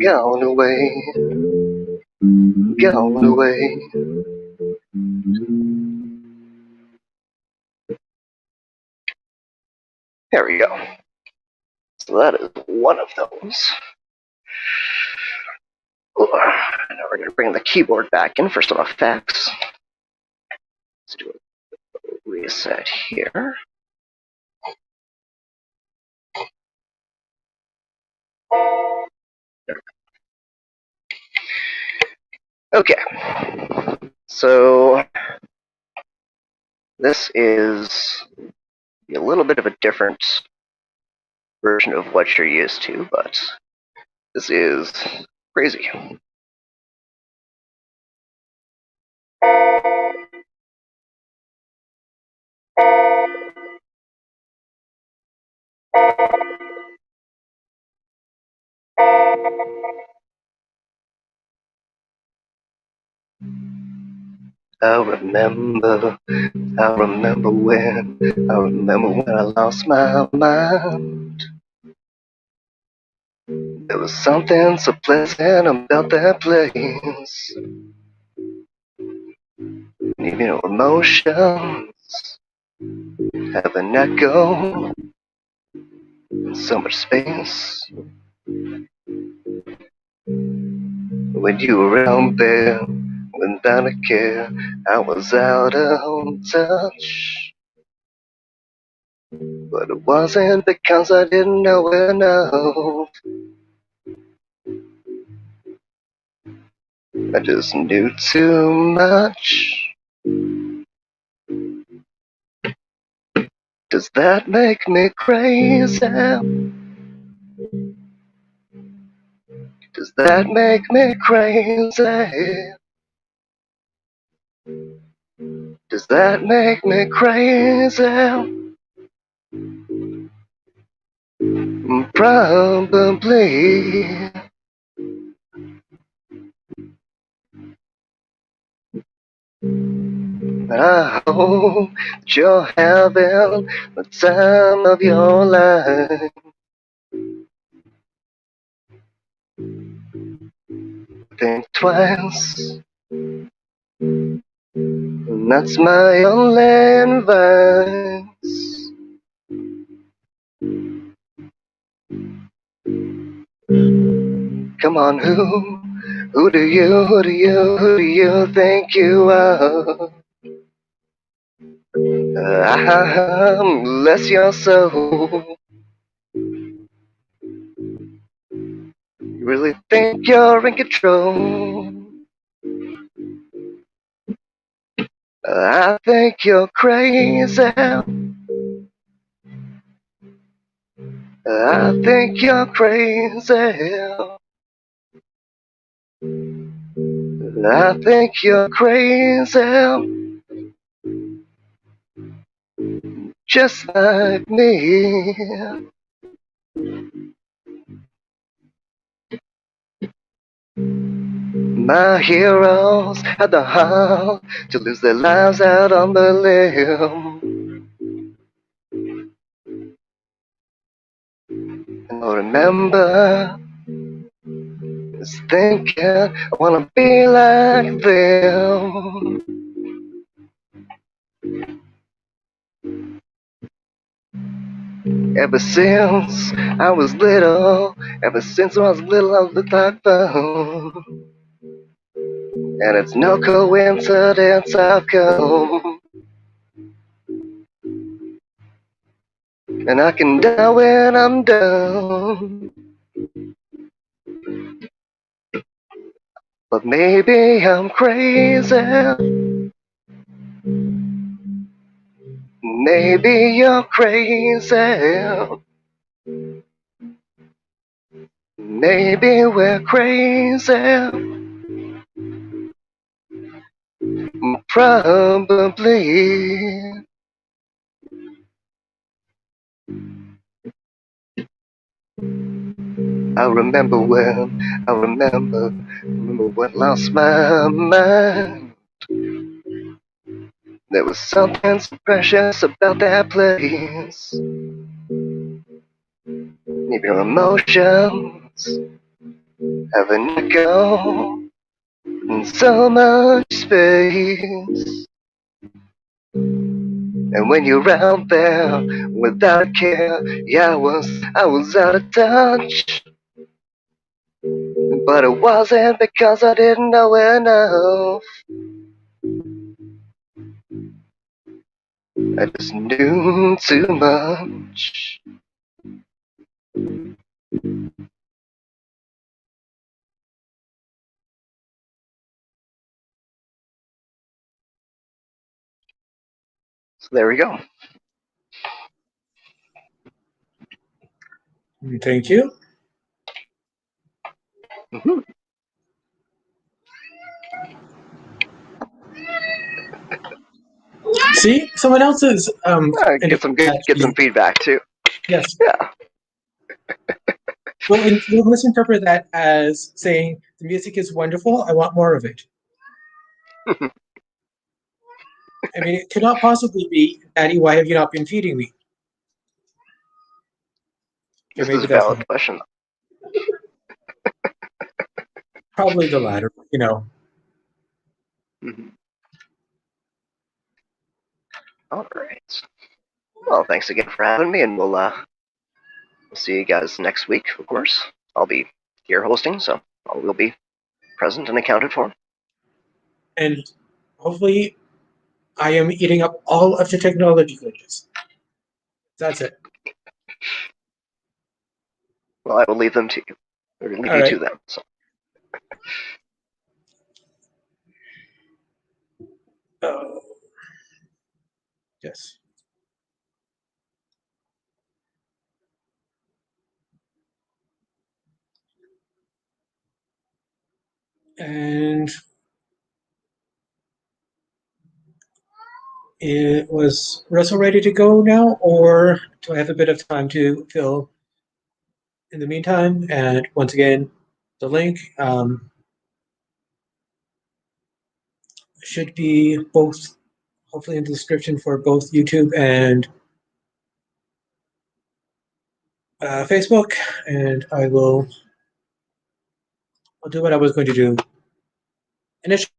gone away, gone away. There we go. So that is one of those. Now we're going to bring the keyboard back in for some effects. Let's do a reset here. Okay. So this is a little bit of a different version of what you're used to, but this is crazy. I remember when I lost my mind. There was something so pleasant about that place. Emotions have an echo, so much space. When you were out there, without a care, I was out of touch. But it wasn't because I didn't know enough. I just knew too much. Does that make me crazy? Does that make me crazy? Does that make me crazy? Probably. I hope that you're having the time of your life. Think twice. And that's my only advice. Come on, who do you think you are? Bless your soul. You really think you're in control? I think you're crazy. I think you're crazy. I think you're crazy. Just like me. My heroes had the heart to lose their lives out on the limb. And I remember just thinking, I wanna be like them. Ever since I was little, I looked like fun. And it's no coincidence I've come. And I can die when I'm done. But maybe I'm crazy. Maybe you're crazy. Maybe we're crazy. Probably. I remember when I remember when I lost my mind. There was something so precious about that place. If your emotions have an echo in so much space. And when you're out there without care, yeah, I was out of touch. But it wasn't because I didn't know enough. I just knew too much. So there we go. Thank you. Mm-hmm. See, someone else's Get some feedback too. Yes. Yeah. We'll misinterpret that as saying the music is wonderful. I want more of it. I mean, it could not possibly be, Daddy, why have you not been feeding me? This is a valid question. Probably the latter, you know. Mm-hmm. All right. Well, thanks again for having me, and we'll see you guys next week, of course. I'll be here hosting, so I will be present and accounted for. And hopefully I am eating up all of the technology glitches. That's it. Well, I will leave them to you. Or leave you to them. So. Yes. And it was Russell ready to go now, or do I have a bit of time to fill in the meantime? And once again, the link should be both, hopefully in the description for both YouTube and Facebook. And I'll do what I was going to do initially.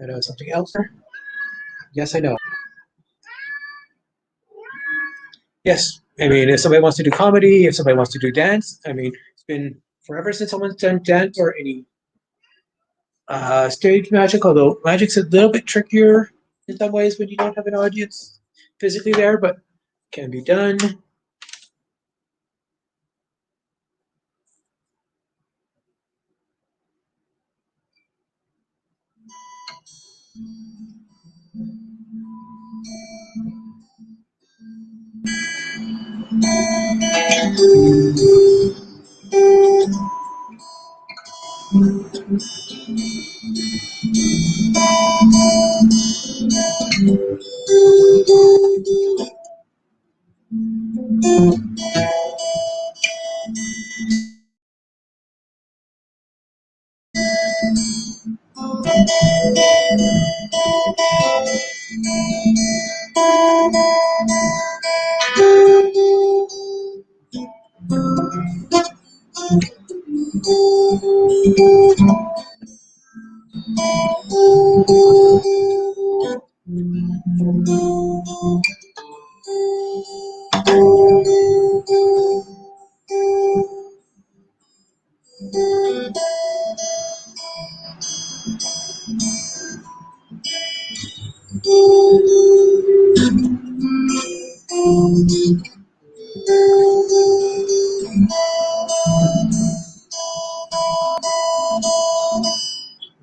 I know something else. Yes, I know. Yes, I mean, if somebody wants to do comedy, if somebody wants to do dance, I mean, it's been forever since someone's done dance or any stage magic, although magic's a little bit trickier in some ways when you don't have an audience physically there, but can be done.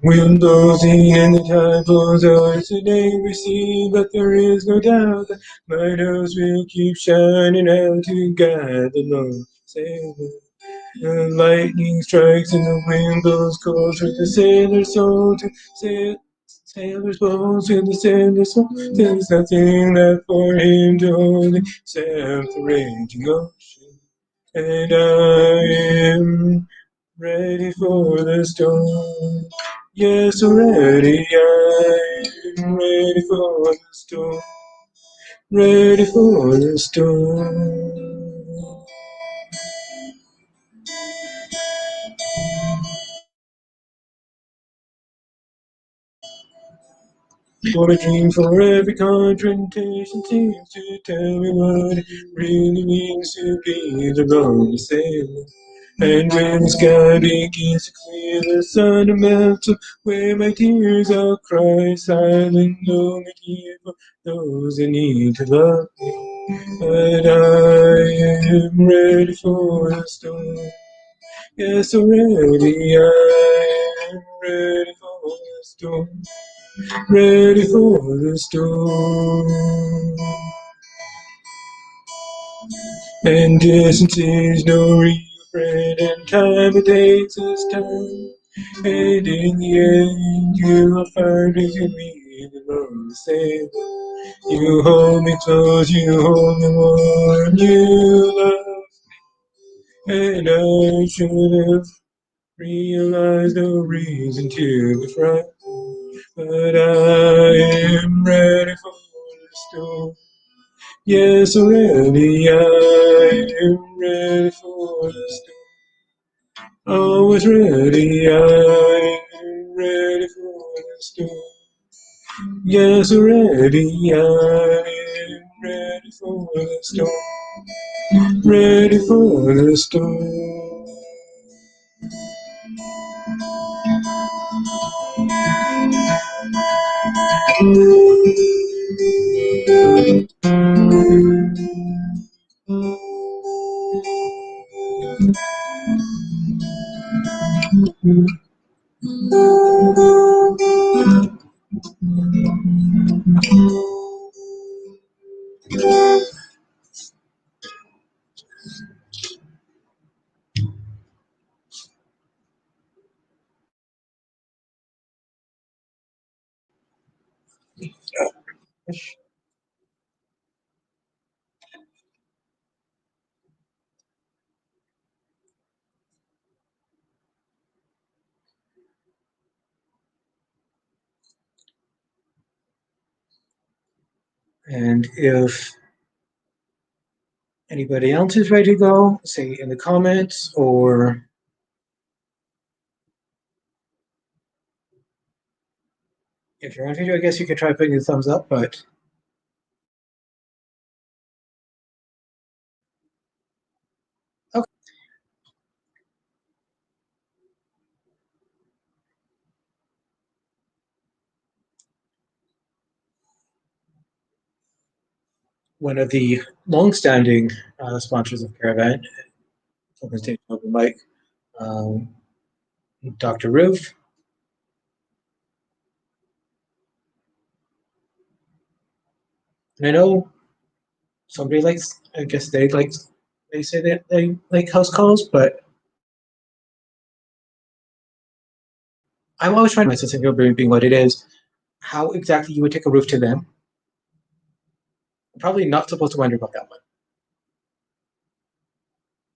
Windows and the typos are today we see, but there is no doubt that my nose will keep shining out to guide the lone sailor. The lightning strikes and the wind blows cold with the sailor's soul to sailor's bones in the sailor's soul. There's nothing left for him to hold except the raging ocean. And I am ready for the storm. Yes, already I'm ready for the storm. Ready for the storm. For a dream, for every confrontation seems to tell me what it really means to be the lonely sailor. And when the sky begins to clear, the sun melts away my tears. I'll cry silent, lonely tears for those that need to love me. But I am ready for the storm. Yes, already I am ready for the storm. Ready for the storm. And distance is no real friend, and time it takes its time. And in the end, you will find between me and the lonely sailor. You hold me close, you hold me warm, you love, and I should have realized no reason to be frightened. But I am ready for the storm. Yes, already I am ready for the storm. Always ready, I am ready for the storm. Yes, already I am ready for the storm. Ready for the storm. And if anybody else is ready to go, say in the comments, or if you're on video, I guess you could try putting a thumbs up, but okay. one of the long-standing sponsors of CaRaVaN, Open Stage Open Mic, Dr. Roof. And I know somebody likes, I guess they say that they like house calls, but I'm always trying to my sense of being what it is. How exactly you would take a roof to them? Probably not supposed to wonder about that one.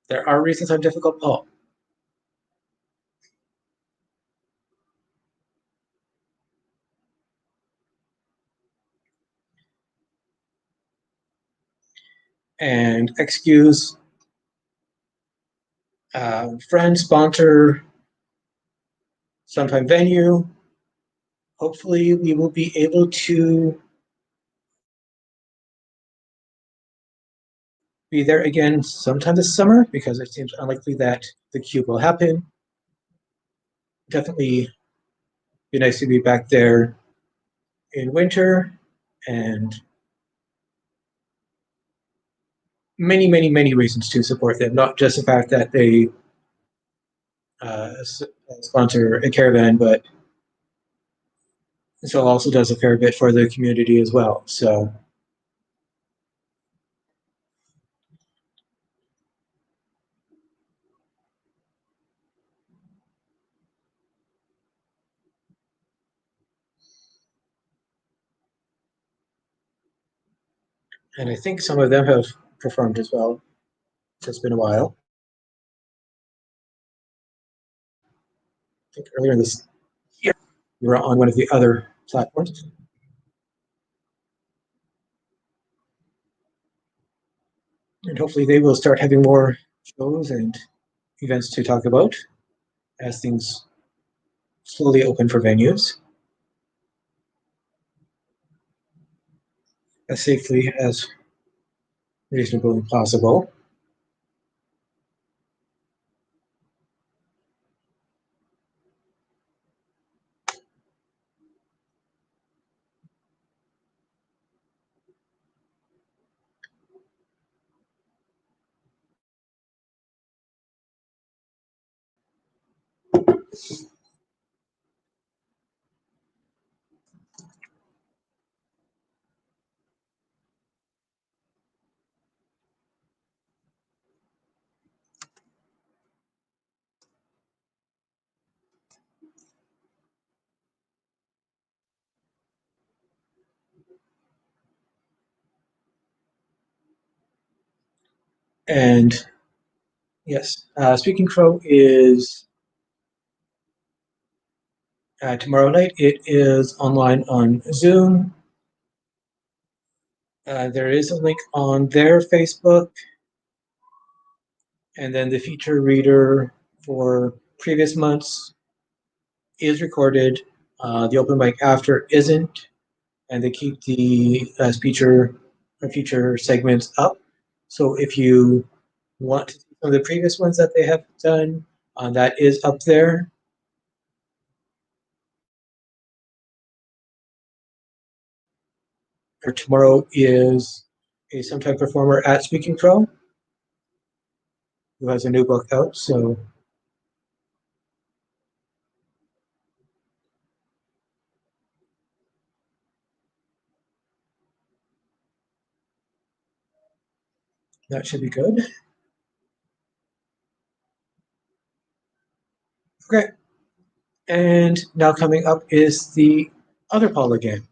There are reasons I'm difficult, Paul. And excuse friend, sponsor, sometime venue. Hopefully, we will be able to be there again sometime this summer because it seems unlikely that the cube will happen. Definitely be nice to be back there in winter, and many reasons to support them, not just the fact that they sponsor a CaRaVaN, but so also does a fair bit for the community as well. So and I think some of them have performed as well. It's been a while. I think earlier this year we were on one of the other platforms. And hopefully they will start having more shows and events to talk about as things slowly open for venues as safely as reasonably possible. And yes, Speaking Crow is tomorrow night. It is online on Zoom. There is a link on their Facebook, and then the feature reader for previous months is recorded. The open mic after isn't, and they keep the feature segments up. So if you want to see some of the previous ones that they have done, that is up there. For tomorrow is a sometime performer at Speaking Crow who has a new book out. So that should be good. Okay. And now coming up is the other Paul again.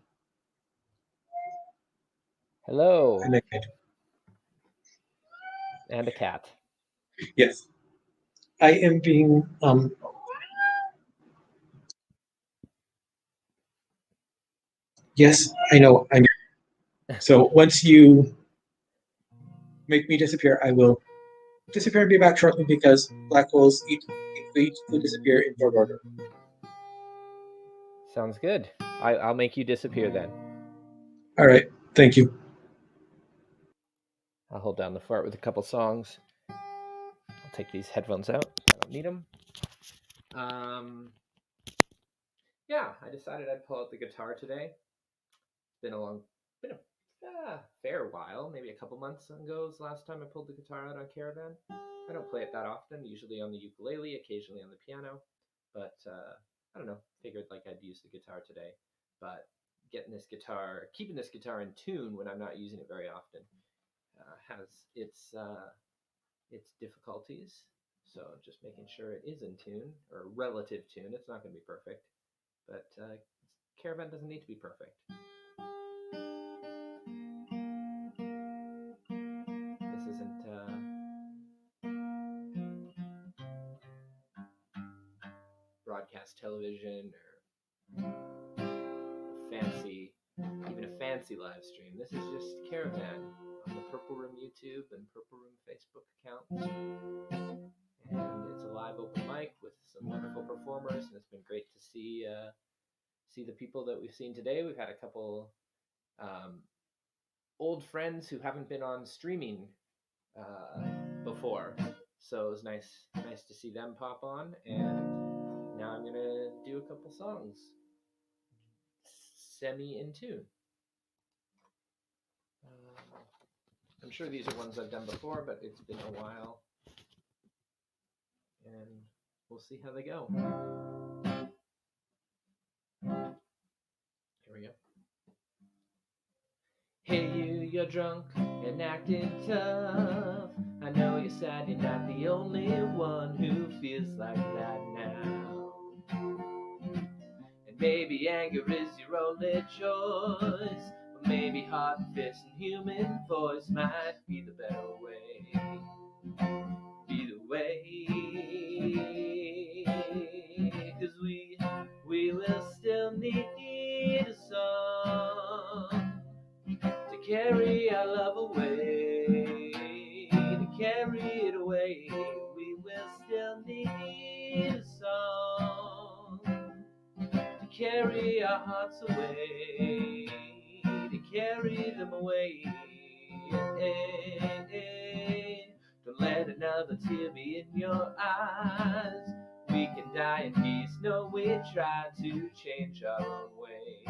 Hello. And And a cat. yes, I am being yes, I know. So once you make me disappear, I will disappear and be back shortly because black holes each disappear in short order. Sounds good. I'll make you disappear then. All right, thank you. I'll hold down the fort with a couple songs. I'll take these headphones out. I don't need them. Yeah, I decided I'd pull out the guitar today. It's been fair while, maybe a couple months ago was the last time I pulled the guitar out on CaRaVaN. I don't play it that often, usually on the ukulele, occasionally on the piano, but I don't know, figured like I'd use the guitar today. But keeping this guitar in tune when I'm not using it very often has its difficulties. So just making sure it is in tune, or relative tune. It's not going to be perfect, but CaRaVaN doesn't need to be perfect. This isn't broadcast television or even a fancy live stream. This is just CaRaVaN on the Purple Room YouTube and Purple Room Facebook accounts. And it's a live open mic with some wonderful performers, and it's been great to see the people that we've seen today. We've had a couple old friends who haven't been on streaming before, so it was nice to see them pop on. And now I'm gonna do a couple songs semi in tune. I'm sure these are ones I've done before, but it's been a while, and we'll see how they go. Here we go. Hey you're drunk and acting tough. I know you're sad, you're not the only one who feels like that now. And maybe anger is your only choice, but maybe heart and fist and human voice might be the better way. Be the way, 'cause we will still need a song to carry our love away, to carry it away. We will still need a song to carry our hearts away, to carry them away. Don't let another tear be in your eyes. We can die in peace, no, we try to change our own ways.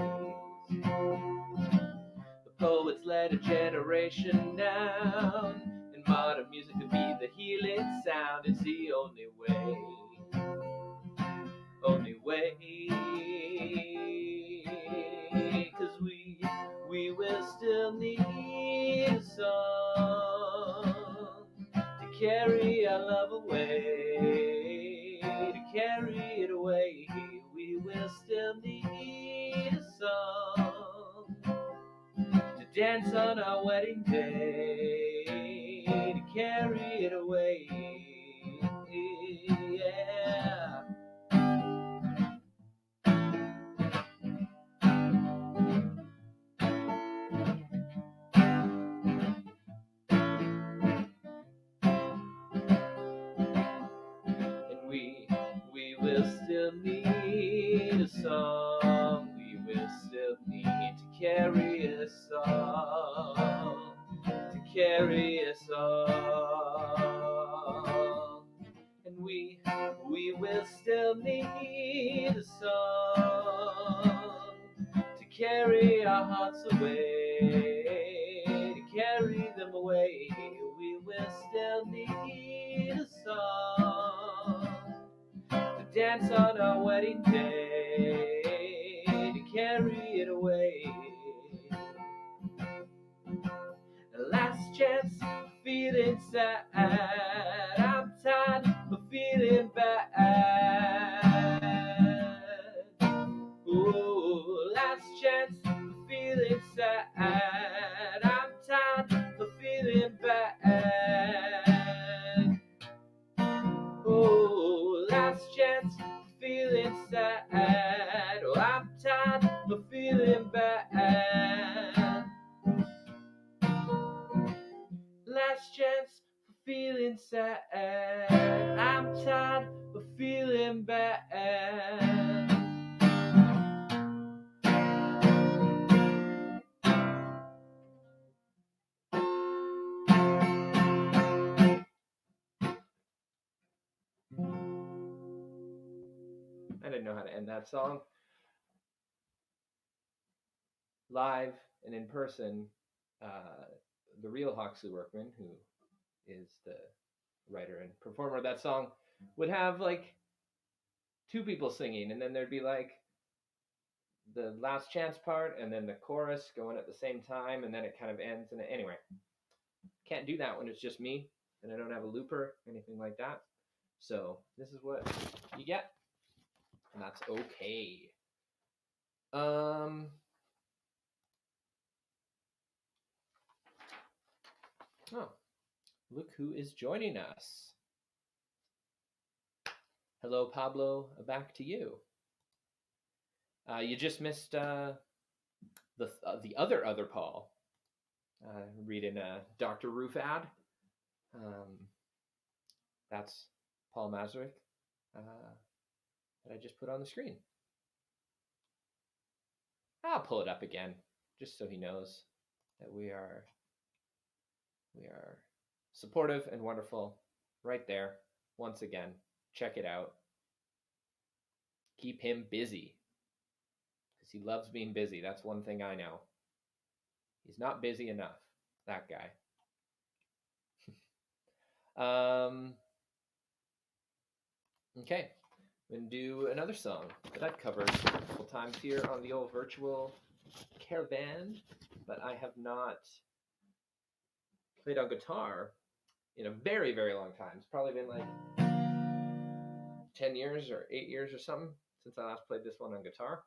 The poets led a generation down, and modern music could be the healing sound. It's the only way, only way. 'Cause we will still need a song to carry our love away, to carry it away. We will still need a song to dance on our wedding day, to carry it away. Yeah. We will still need a song. We will still need to carry a song, to carry a song. And we will still need a song to carry our hearts away, to carry them away. We will still need a song to dance on our wedding day, to carry it away. The last chance for feeling sad. I'm tired of feeling bad. Oh, last chance for feeling sad. I'm tired of feeling bad. Oh, last chance for feeling sad. Oh, I'm tired of feeling bad. Last chance for feeling sad. I'm tired of feeling bad. I didn't know how to end that song. Live and in person, the real Hawksley Workman, who is the writer and performer of that song, would have like two people singing, and then there'd be like the last chance part and then the chorus going at the same time, and then it kind of ends. And anyway, can't do that when it's just me and I don't have a looper, anything like that. So this is what you get, and that's okay. Oh, look who is joining us. Hello, Pablo. Back to you. You just missed the other Paul reading a Dr. Roof ad. That's Paul Mazurek that I just put on the screen. I'll pull it up again just so he knows that we are supportive and wonderful right there. Once again, check it out. Keep him busy because he loves being busy. That's one thing I know. He's not busy enough, that guy. Okay, I'm going to do another song that I've covered a couple times here on the old virtual CaRaVaN, but I have not played on guitar in a very, very long time. It's probably been like 10 years or 8 years or something since I last played this one on guitar.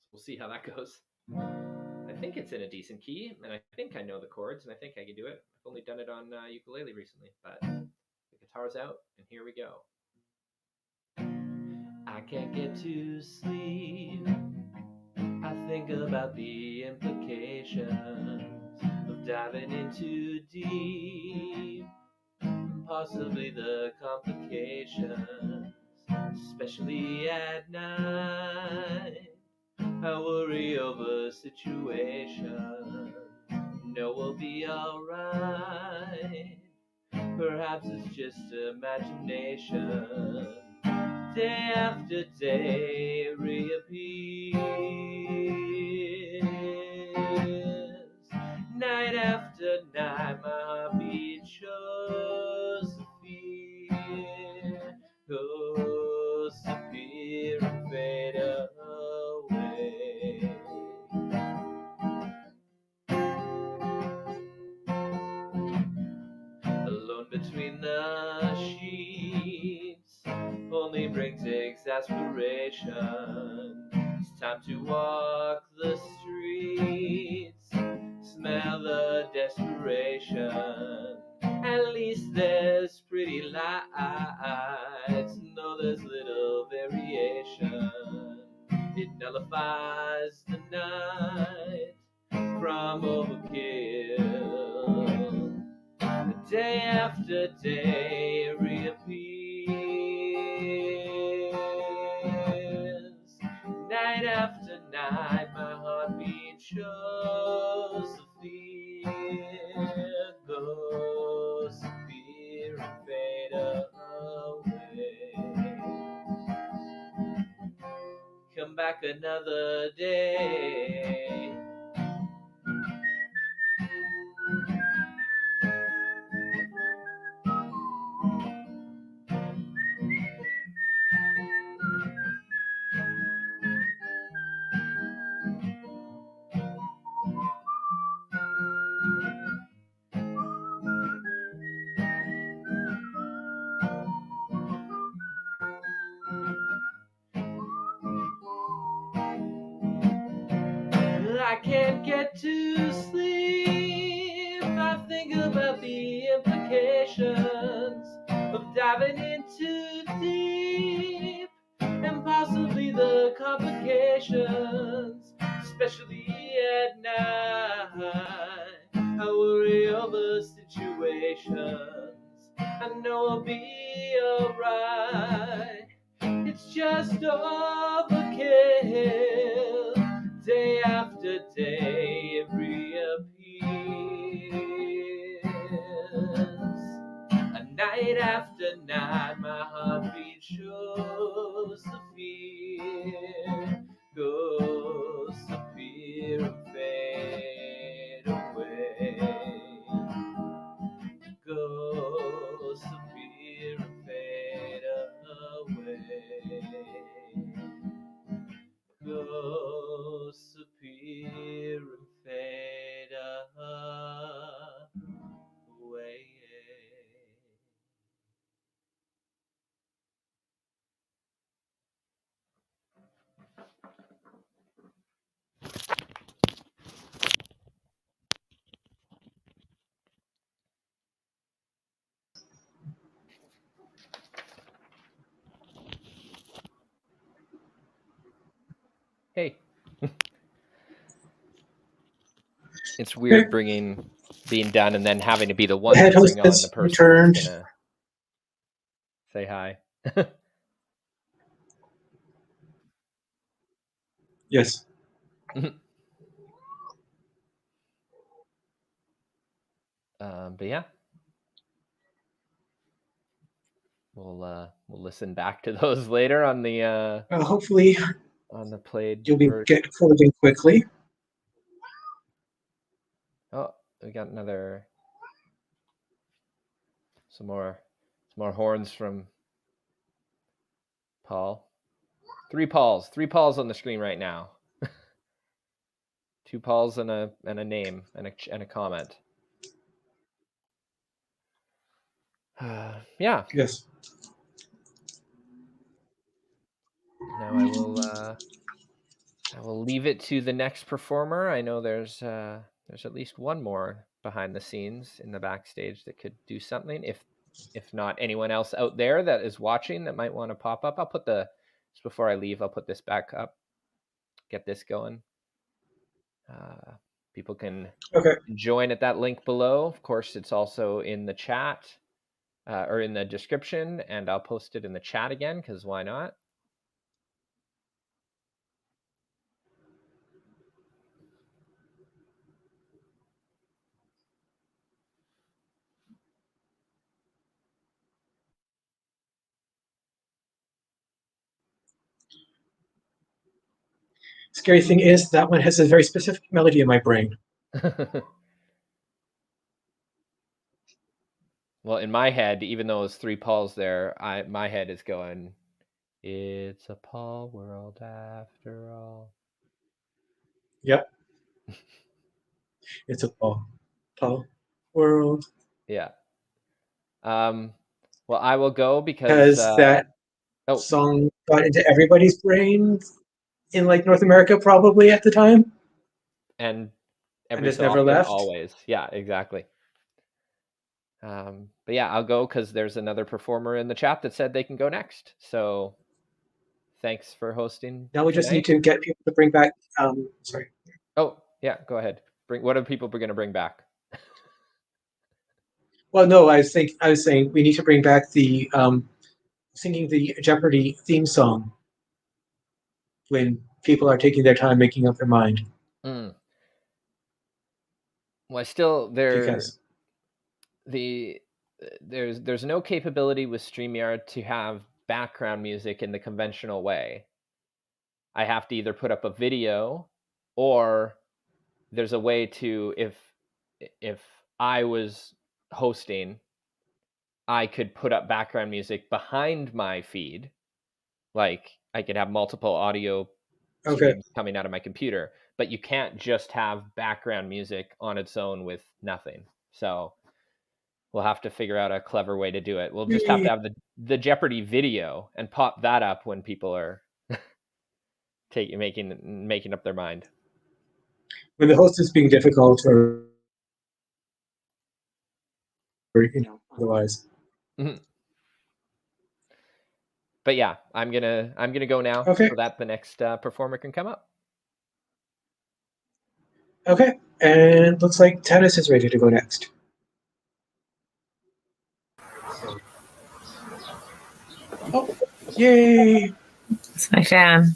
So we'll see how that goes. I think it's in a decent key, and I think I know the chords, and I think I can do it. I've only done it on ukulele recently, but the guitar's out, and here we go. I can't get to sleep. I think about the implications of diving in too deep, possibly the complications, especially at night. I worry over situations. No, we'll be alright. Perhaps it's just imagination. Day after day it reappears. Night after night my heartbeat shows the fear. Goes disappear and fade away. Alone between the sheets only brings exasperation. It's time to walk the streets, smell the desperation. At least there's pretty lights, no, there's little variation. It nullifies the night from overkill. Day after day it reappears. Night after night my heartbeat shows the fear. Goes disappear and fade away. Come back another day. I can't get to sleep. I think about the implications of diving in too deep, and possibly the complications, especially at night. I worry over situations. I know I'll be alright. It's just overkill. Day after day it reappears. A night after night my heartbeat shows the fear. Goes disappear and fade away. it's weird being done and then having to be the one head to host bring on has the person returned. that's gonna say hi. Yes. But yeah, we'll listen back to those later on the Hopefully played you'll be version. get forwarding quickly. Oh, we got some more horns from Paul. Three Pauls on the screen right now. 2 Pauls and a name and a comment. Yeah. Yes. Now I will leave it to the next performer. I know there's at least one more behind the scenes in the backstage that could do something. If not anyone else out there that is watching that might want to pop up, just before I leave, I'll put this back up, get this going. People can join at that link below. Of course, it's also in the chat or in the description, and I'll post it in the chat again because why not? Scary thing is that one has a very specific melody in my brain. Well, in my head, even though it's 3 Pauls there, my head is going, "It's a Paul world after all." Yep. It's a Paul world. Yeah. Well, I will go because that song got into everybody's brain in like North America probably at the time. And it's never often, left. always. Yeah, exactly. But yeah, I'll go because there's another performer in the chat that said they can go next. So thanks for hosting. Now we just need to get people to bring back. Sorry. Oh yeah, go ahead. What are people going to bring back? Well, no, I was saying we need to bring back the singing the Jeopardy theme song when people are taking their time making up their mind. Well, there's no capability with StreamYard to have background music in the conventional way. I have to either put up a video, or there's a way to, if I was hosting, I could put up background music behind my feed. Like I could have multiple audio streams coming out of my computer, but you can't just have background music on its own with nothing. So we'll have to figure out a clever way to do it. We'll just have to have the Jeopardy video and pop that up when people are making up their mind. When the host is being difficult or otherwise. Mm-hmm. But yeah, I'm gonna go now so that the next performer can come up. Okay, and looks like Tennis is ready to go next. Oh, yay! It's my fan.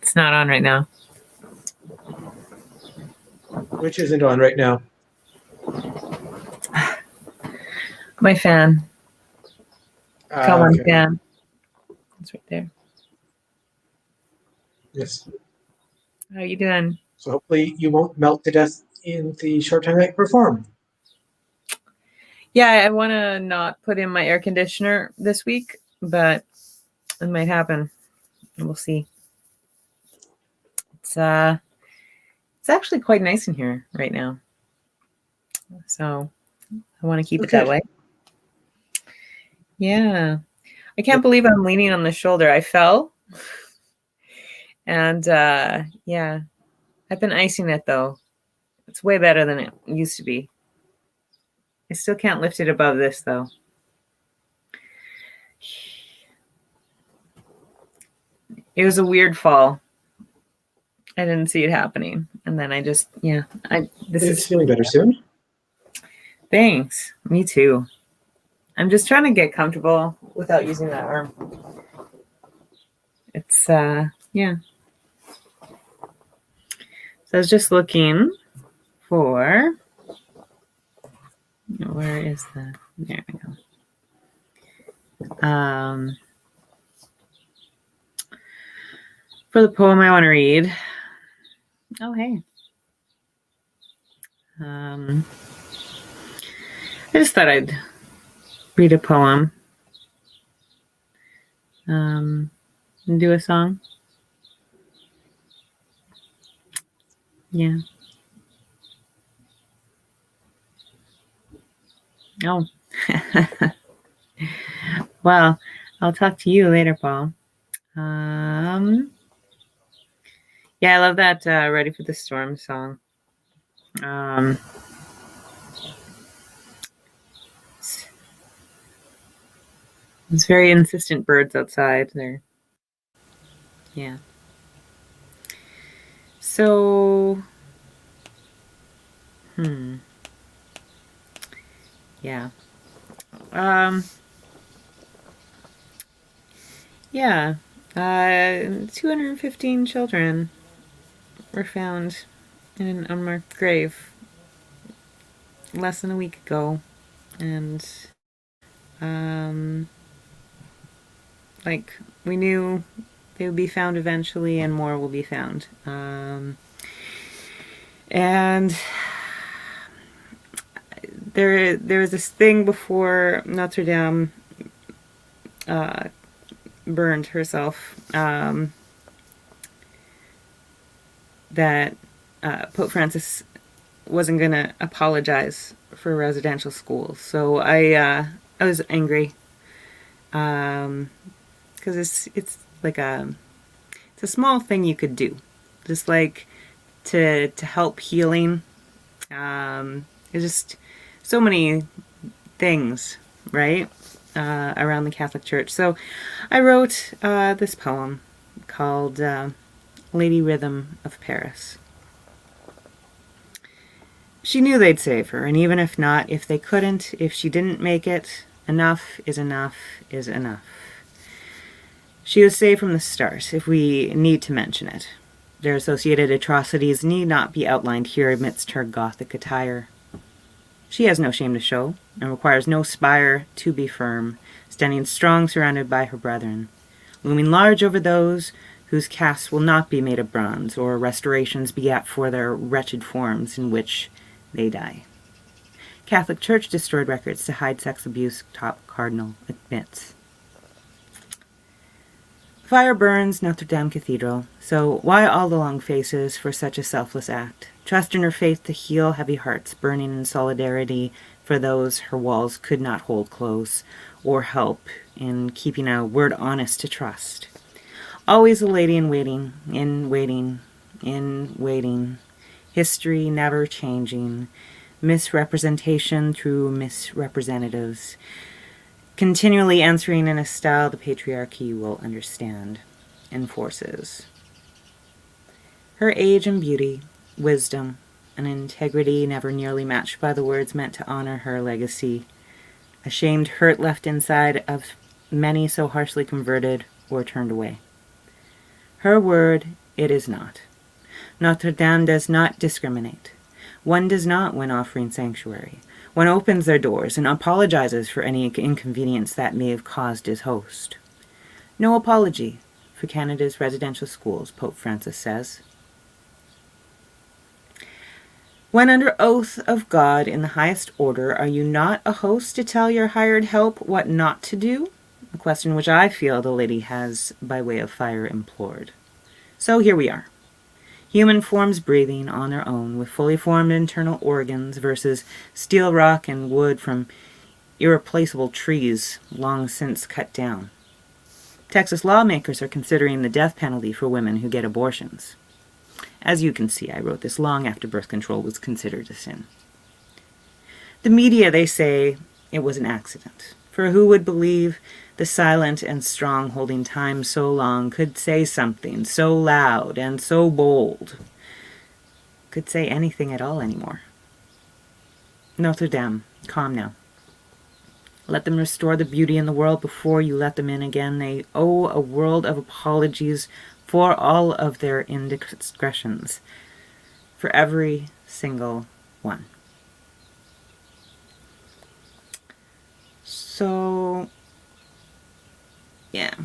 It's not on right now. Which isn't on right now? My fan. Come on, fan. It's right there. Yes. How are you doing? So hopefully you won't melt to death in the short time that you perform. Yeah, I want to not put in my air conditioner this week, but it might happen. We'll see. It's actually quite nice in here right now. So I want to keep it that way. Yeah. I can't believe I'm leaning on the shoulder. I fell. And yeah, I've been icing it though. It's way better than it used to be. I still can't lift it above this though. It was a weird fall. I didn't see it happening. And And then I just, this It's is feeling better soon. thanks. Me too. I'm just trying to get comfortable without using that arm. It's yeah. So I was just looking for, where is the, there we go. For the poem I want to read. Oh, hey. I just thought I'd read a poem and do a song. Yeah. Oh. Well, I'll talk to you later, Paul. Yeah, I love that Ready for the Storm song. It's very insistent birds outside there. Yeah. So, yeah. Yeah. 215 children were found in an unmarked grave less than a week ago. And, we knew they would be found eventually and more will be found. And there was this thing before Notre Dame burned herself that Pope Francis wasn't going to apologize for residential schools. So I was angry because it's like it's a small thing you could do, just like to help healing. It's just so many things, right, around the Catholic Church. So I wrote this poem called Lady Rhythm of Paris. She knew they'd save her, and even if not, if they couldn't, if she didn't make it, enough is enough is enough. She was saved from the start, if we need to mention it. Their associated atrocities need not be outlined here amidst her Gothic attire. She has no shame to show, and requires no spire to be firm, standing strong surrounded by her brethren, looming large over those whose casts will not be made of bronze, or restorations begat for their wretched forms in which they die. Catholic Church destroyed records to hide sex abuse, top cardinal admits. Fire burns Notre Dame Cathedral, so why all the long faces for such a selfless act? Trust in her faith to heal heavy hearts, burning in solidarity for those her walls could not hold close, or help in keeping a word honest to trust. Always a lady in waiting, in waiting, in waiting. History never changing. Misrepresentation through misrepresentatives. Continually answering in a style the patriarchy will understand. Enforces. Her age and beauty, wisdom, and integrity never nearly matched by the words meant to honor her legacy. A shamed hurt left inside of many so harshly converted or turned away. Her word, it is not. Notre Dame does not discriminate. One does not when offering sanctuary. One opens their doors and apologizes for any inconvenience that may have caused his host. No apology for Canada's residential schools, Pope Francis says. When under oath of God in the highest order, are you not a host to tell your hired help what not to do? A question which I feel the lady has, by way of fire, implored. So here we are. Human forms breathing on their own with fully formed internal organs versus steel rock and wood from irreplaceable trees long since cut down. Texas lawmakers are considering the death penalty for women who get abortions. As you can see, I wrote this long after birth control was considered a sin. The media, they say, it was an accident. For who would believe the silent and strong holding time so long could say something so loud and so bold? could say anything at all anymore. Notre Dame, calm now. Let them restore the beauty in the world before you let them in again. They owe a world of apologies for all of their indiscretions. For every single one. So, yeah.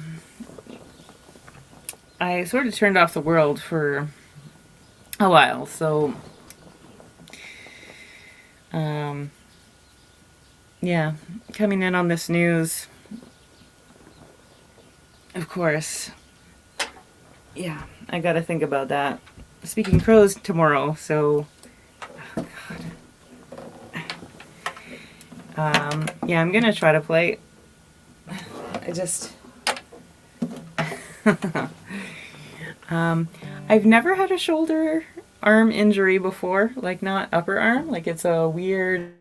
I sort of turned off the world for a while, so yeah, coming in on this news, of course, yeah, I gotta think about that. Speaking Crows tomorrow, so oh God. Yeah, I'm gonna try to play. I just I've never had a shoulder arm injury before, like not upper arm, like it's a weird,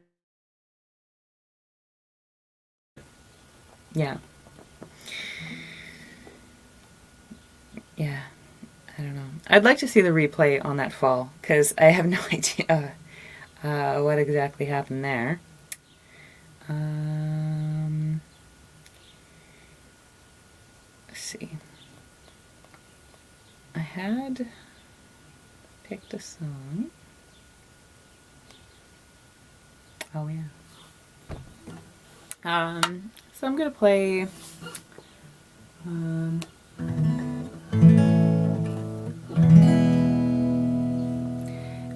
yeah, I don't know. I'd like to see the replay on that fall, because I have no idea what exactly happened there. Let's see. I had picked a song. Oh yeah. So I'm gonna play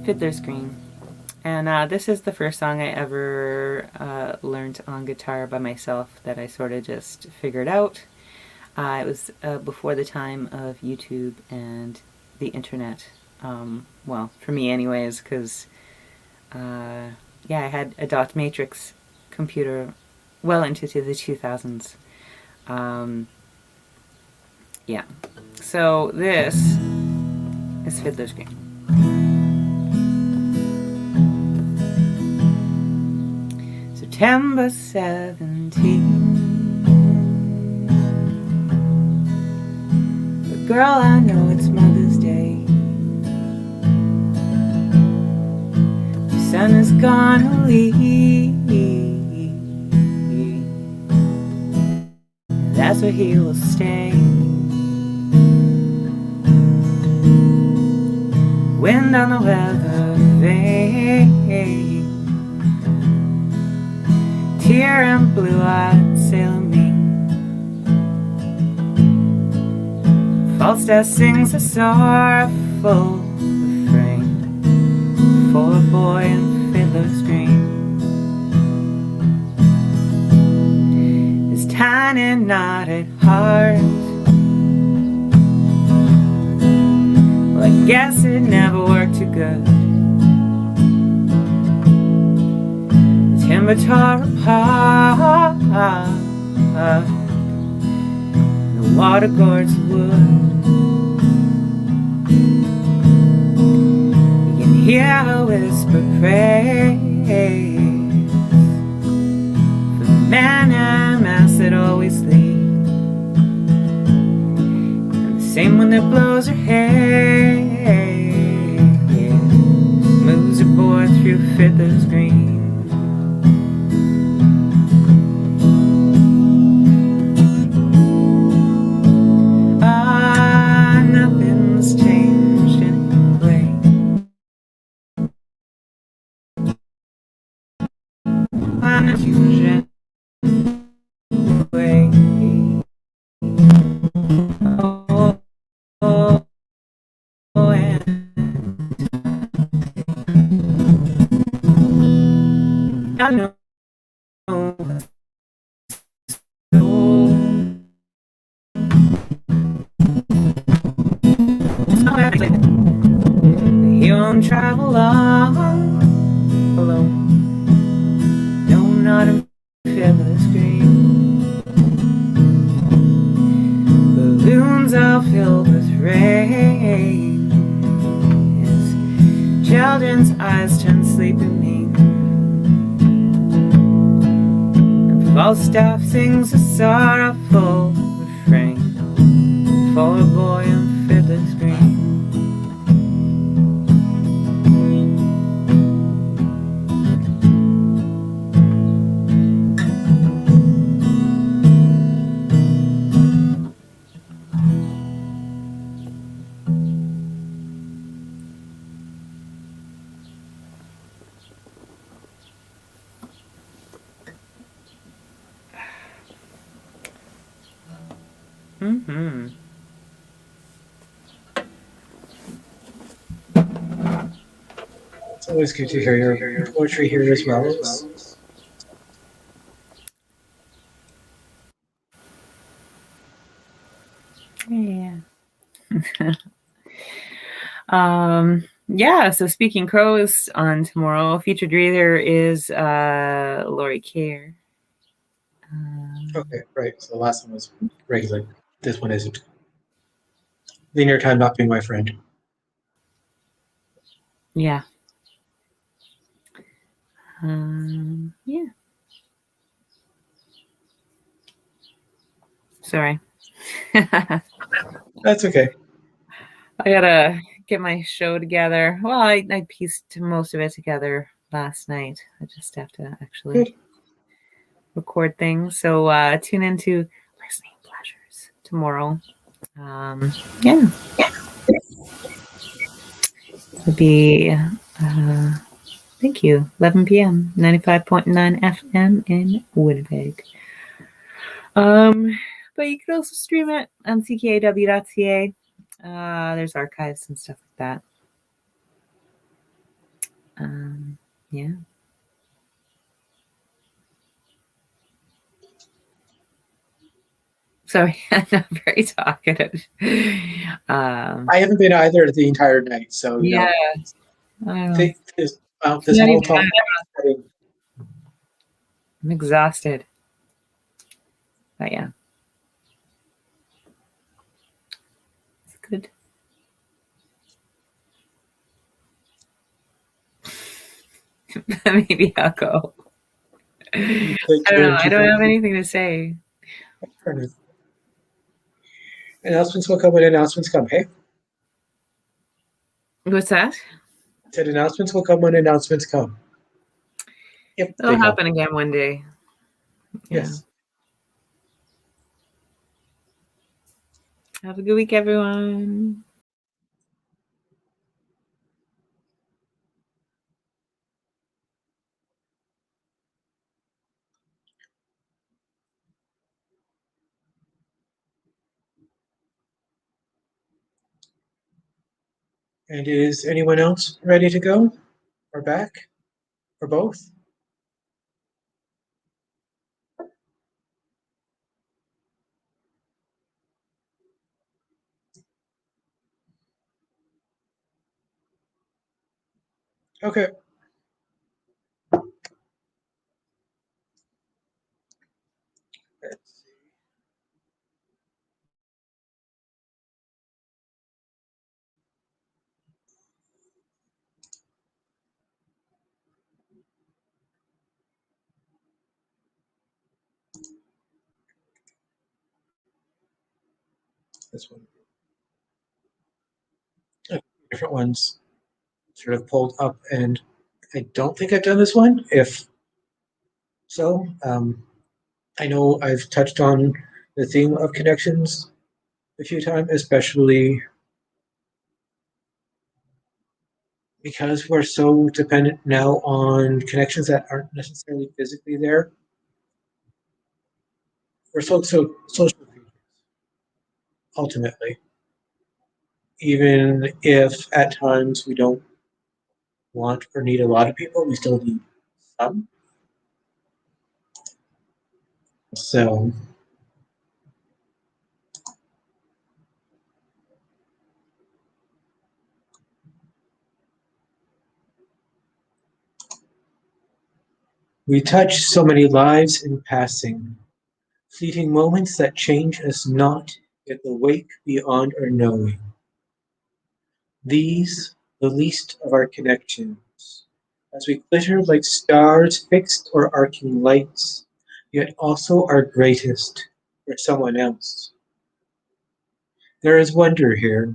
Fiddler's Green. And this is the first song I ever learned on guitar by myself that I sort of just figured out. It was before the time of YouTube and the internet. Well, for me anyways, because yeah, I had a dot matrix computer well into the 2000s. Yeah. So this is Fiddler's Green. September 17. But girl, I know it's Mother's Day. The sun is gonna leave. And that's where he will stay. Wind on the weather vane. Tear and blue-eyed sailor me. Falstaff sings a sorrowful refrain for a boy in Fiddler's Green. His tiny knotted heart, well, I guess it never worked too good. Timber tore apart, the water gorged wood. You can hear her whisper praise for the man and mass that always lead, and the same one that blows her hair, yeah, moves her boy through Fiddler's Green. I know you won't travel long alone. No, not in Fiddler's Green. Balloons are filled with rain. His children's eyes turn sleepy mean. And Falstaff sings a sorrowful refrain for a boy in Fiddler's Green. Mm-hmm. It's always good to hear your poetry here as well. Yeah. Yeah, so Speaking Crow is on tomorrow. Featured reader is Lori Kerr. Okay, right. So the last one was regular. This one isn't. Linear time not being my friend. Yeah. Yeah. Sorry. That's okay. I gotta get my show together. Well, I pieced most of it together last night. I just have to actually Good. record things. So tune into Listening Pleasures tomorrow. Yeah. It'll be thank you. 11 p.m. 95.9 FM in Winnipeg. But you could also stream it on ckaw.ca. There's archives and stuff like that. Yeah. Sorry, I'm not very talkative. I haven't been either the entire night, so you Yeah. know, this It's this not whole even talk. I'm exhausted. But yeah. It's good. Maybe I'll go. I don't know. I don't have anything to say. Announcements will come when announcements come. Hey, What's that? said announcements will come when announcements come. Yep, It'll they happen again one day. Yes. Have a good week, everyone. And is anyone else ready to go? Or back? Or both? Okay. Let's see. This one. Different ones sort of pulled up, and I don't think I've done this one. If so, I know I've touched on the theme of connections a few times, especially because we're so dependent now on connections that aren't necessarily physically there. We're social creatures, ultimately. Even if at times we don't want or need a lot of people, we still need some. So we touch so many lives in passing, fleeting moments that change us not, yet the wake beyond our knowing. These, the least of our connections, as we glitter like stars fixed or arcing lights, yet also our greatest for someone else. There is wonder here,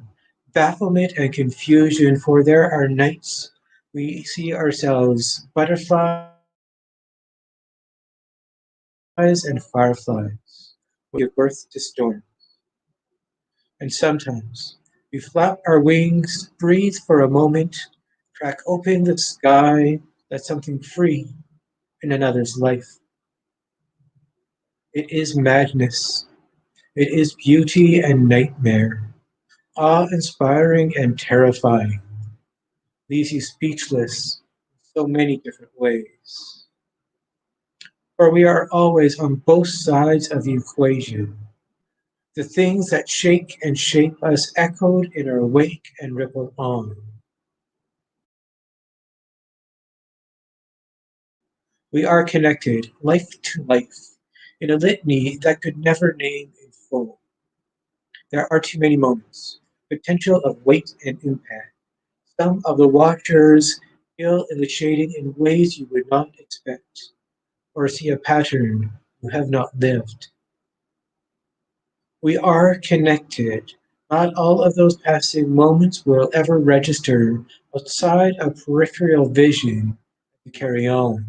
bafflement and confusion, for there are nights we see ourselves butterflies and fireflies, we give birth to storms. And sometimes we flap our wings, breathe for a moment, crack open the sky, let something free in another's life. It is madness. It is beauty and nightmare, awe-inspiring and terrifying, leaves you speechless in so many different ways. For we are always on both sides of the equation. The things that shake and shape us echoed in our wake and ripple on. We are connected, life to life, in a litany that could never name in full. There are too many moments, potential of weight and impact. Some of the watchers feel in the shading in ways you would not expect, or see a pattern you have not lived. We are connected. Not all of those passing moments will ever register outside of peripheral vision to carry on.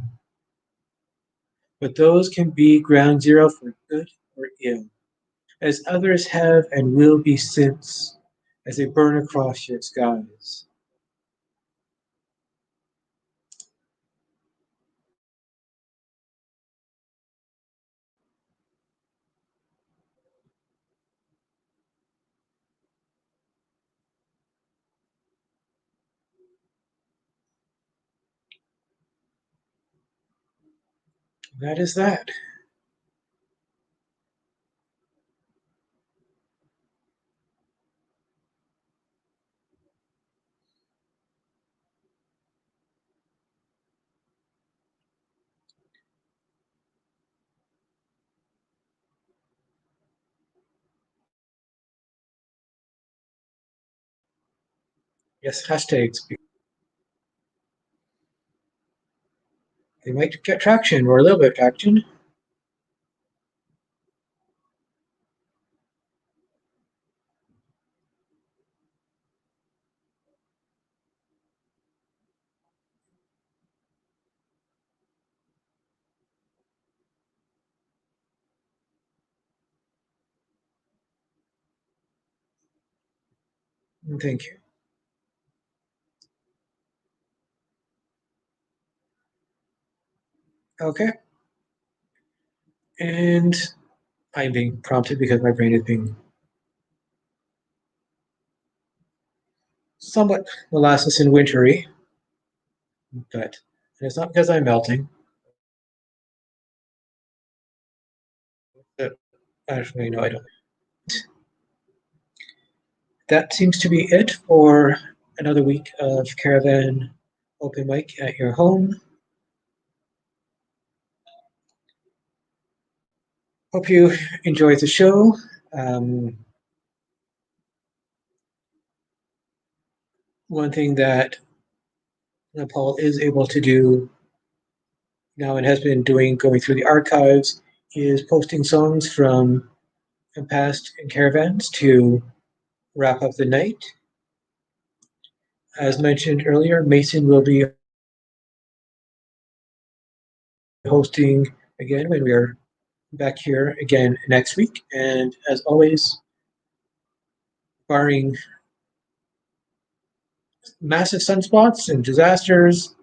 But those can be ground zero for good or ill, as others have and will be since, as they burn across your skies. That is that. Yes, hashtags. They might get traction or a little bit of traction. Thank you. Okay. And I'm being prompted because my brain is being somewhat molasses and wintry, but it's not because I'm melting. Actually, no, I don't. That seems to be it for another week of CaRaVaN Open Mic at your home. Hope you enjoyed the show. One thing that Paul is able to do now and has been doing going through the archives is posting songs from past caravans to wrap up the night. As mentioned earlier, Mason will be hosting again when we are back here again next week. And as always, barring massive sunspots and disasters,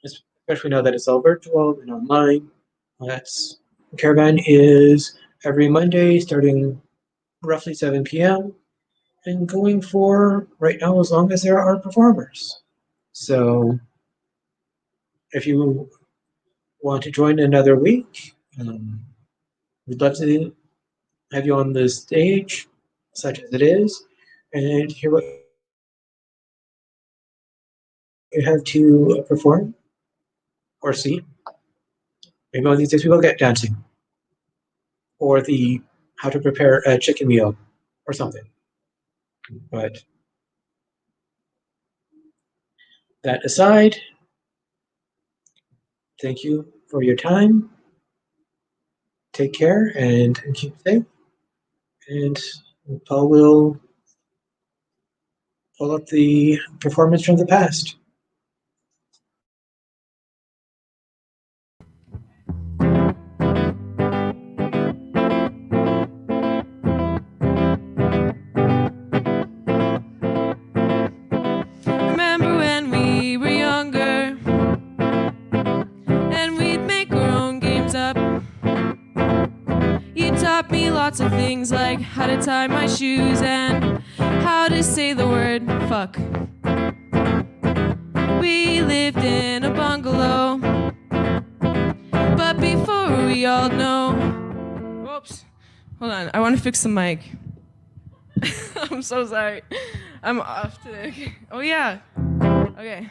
especially now that it's all virtual and online, that's CaRaVaN is every Monday starting roughly 7 p.m. and going for right now as long as there are performers. So if you want to join another week, we'd love to have you on the stage, such as it is, and hear what you have to perform or see. Maybe one of these days we will get dancing, or the how to prepare a chicken meal, or something. But that aside, thank you for your time. Take care and keep safe. And Paul will pull up the performance from the past. Remember when we were younger and we'd make our own games up? You taught me lots to tie my shoes and how to say the word fuck. We lived in a bungalow, but before we all know. Whoops. Hold on, I want to fix the mic. I'm so sorry. I'm off today. Oh yeah. Okay.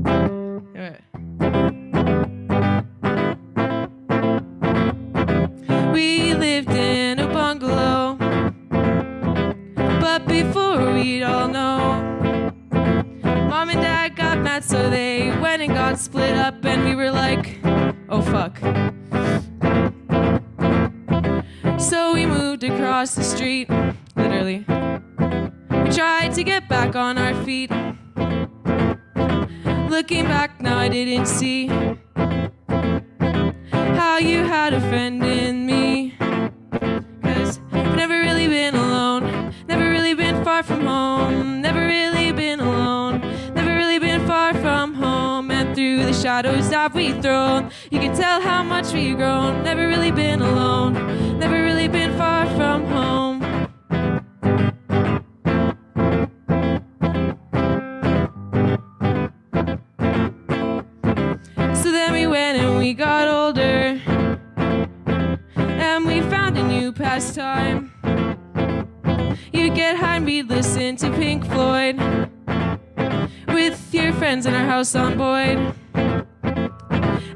Alright. We lived in a bungalow, but before we'd all know, Mom and Dad got mad, so they went and got split up, and we were like, oh fuck. So we moved across the street, literally. We tried to get back on our feet. Looking back now, I didn't see how you had a friend in me. 'Cause I've never really been alone, never really been far from home, never really been alone, never really been far from home. And through the shadows that we've thrown, you can tell how much we've grown. Never really been alone, never really been far from home. So then we went and we got older, and we found a new pastime. You'd get high and we'd listen to Pink Floyd with your friends in our house on Boyd.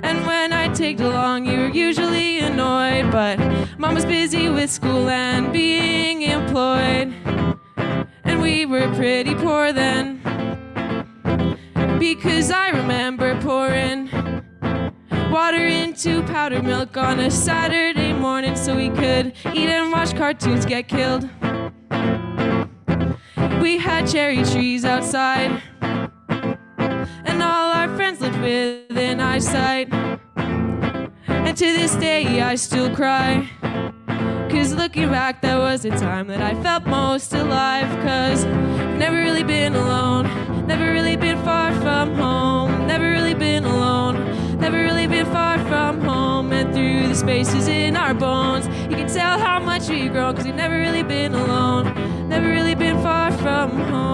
And when I'd take along, you were usually annoyed, but Mom was busy with school and being employed. And we were pretty poor then, because I remember pouring water into powdered milk on a Saturday morning so we could eat and watch cartoons get killed. We had cherry trees outside, and all our friends lived within eyesight. And to this day I still cry, 'cause looking back, that was the time that I felt most alive. 'Cause I've never really been alone, never really been far from home, never really been alone, never really been far from home. And through the spaces in our bones, you can tell how much we've grown, 'cause we've never really been alone, never really been far from home.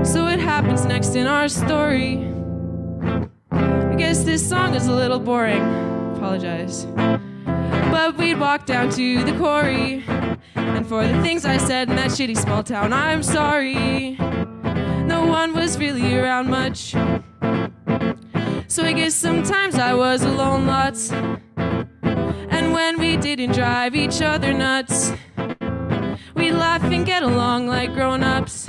So what happens next in our story? I guess this song is a little boring, apologize. But we'd walk down to the quarry, and for the things I said in that shitty small town, I'm sorry. No one was really around much, so I guess sometimes I was alone lots. And when we didn't drive each other nuts, we'd laugh and get along like grown-ups.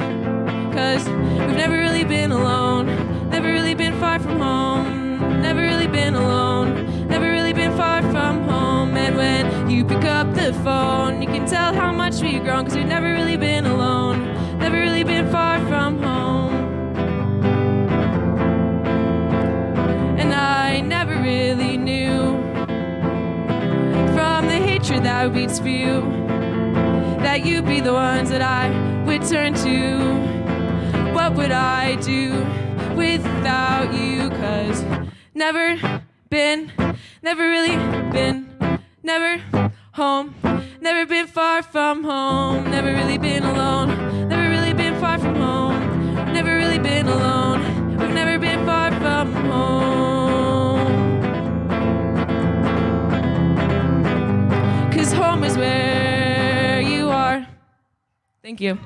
'Cause we've never really been alone, never really been far from home, never really been alone, never really been far from home. And when you pick up the phone, you can tell how much we've grown, 'cause we've never really been alone, never really been far from home. And I never really knew, from the hatred that we'd spew, that you'd be the ones that I would turn to. What would I do without you? 'Cause never been, never really been, never home, never been far from home, never really been alone, never really been far from home, never really been alone, we've never been far from home. 'Cause home is where you are. Thank you.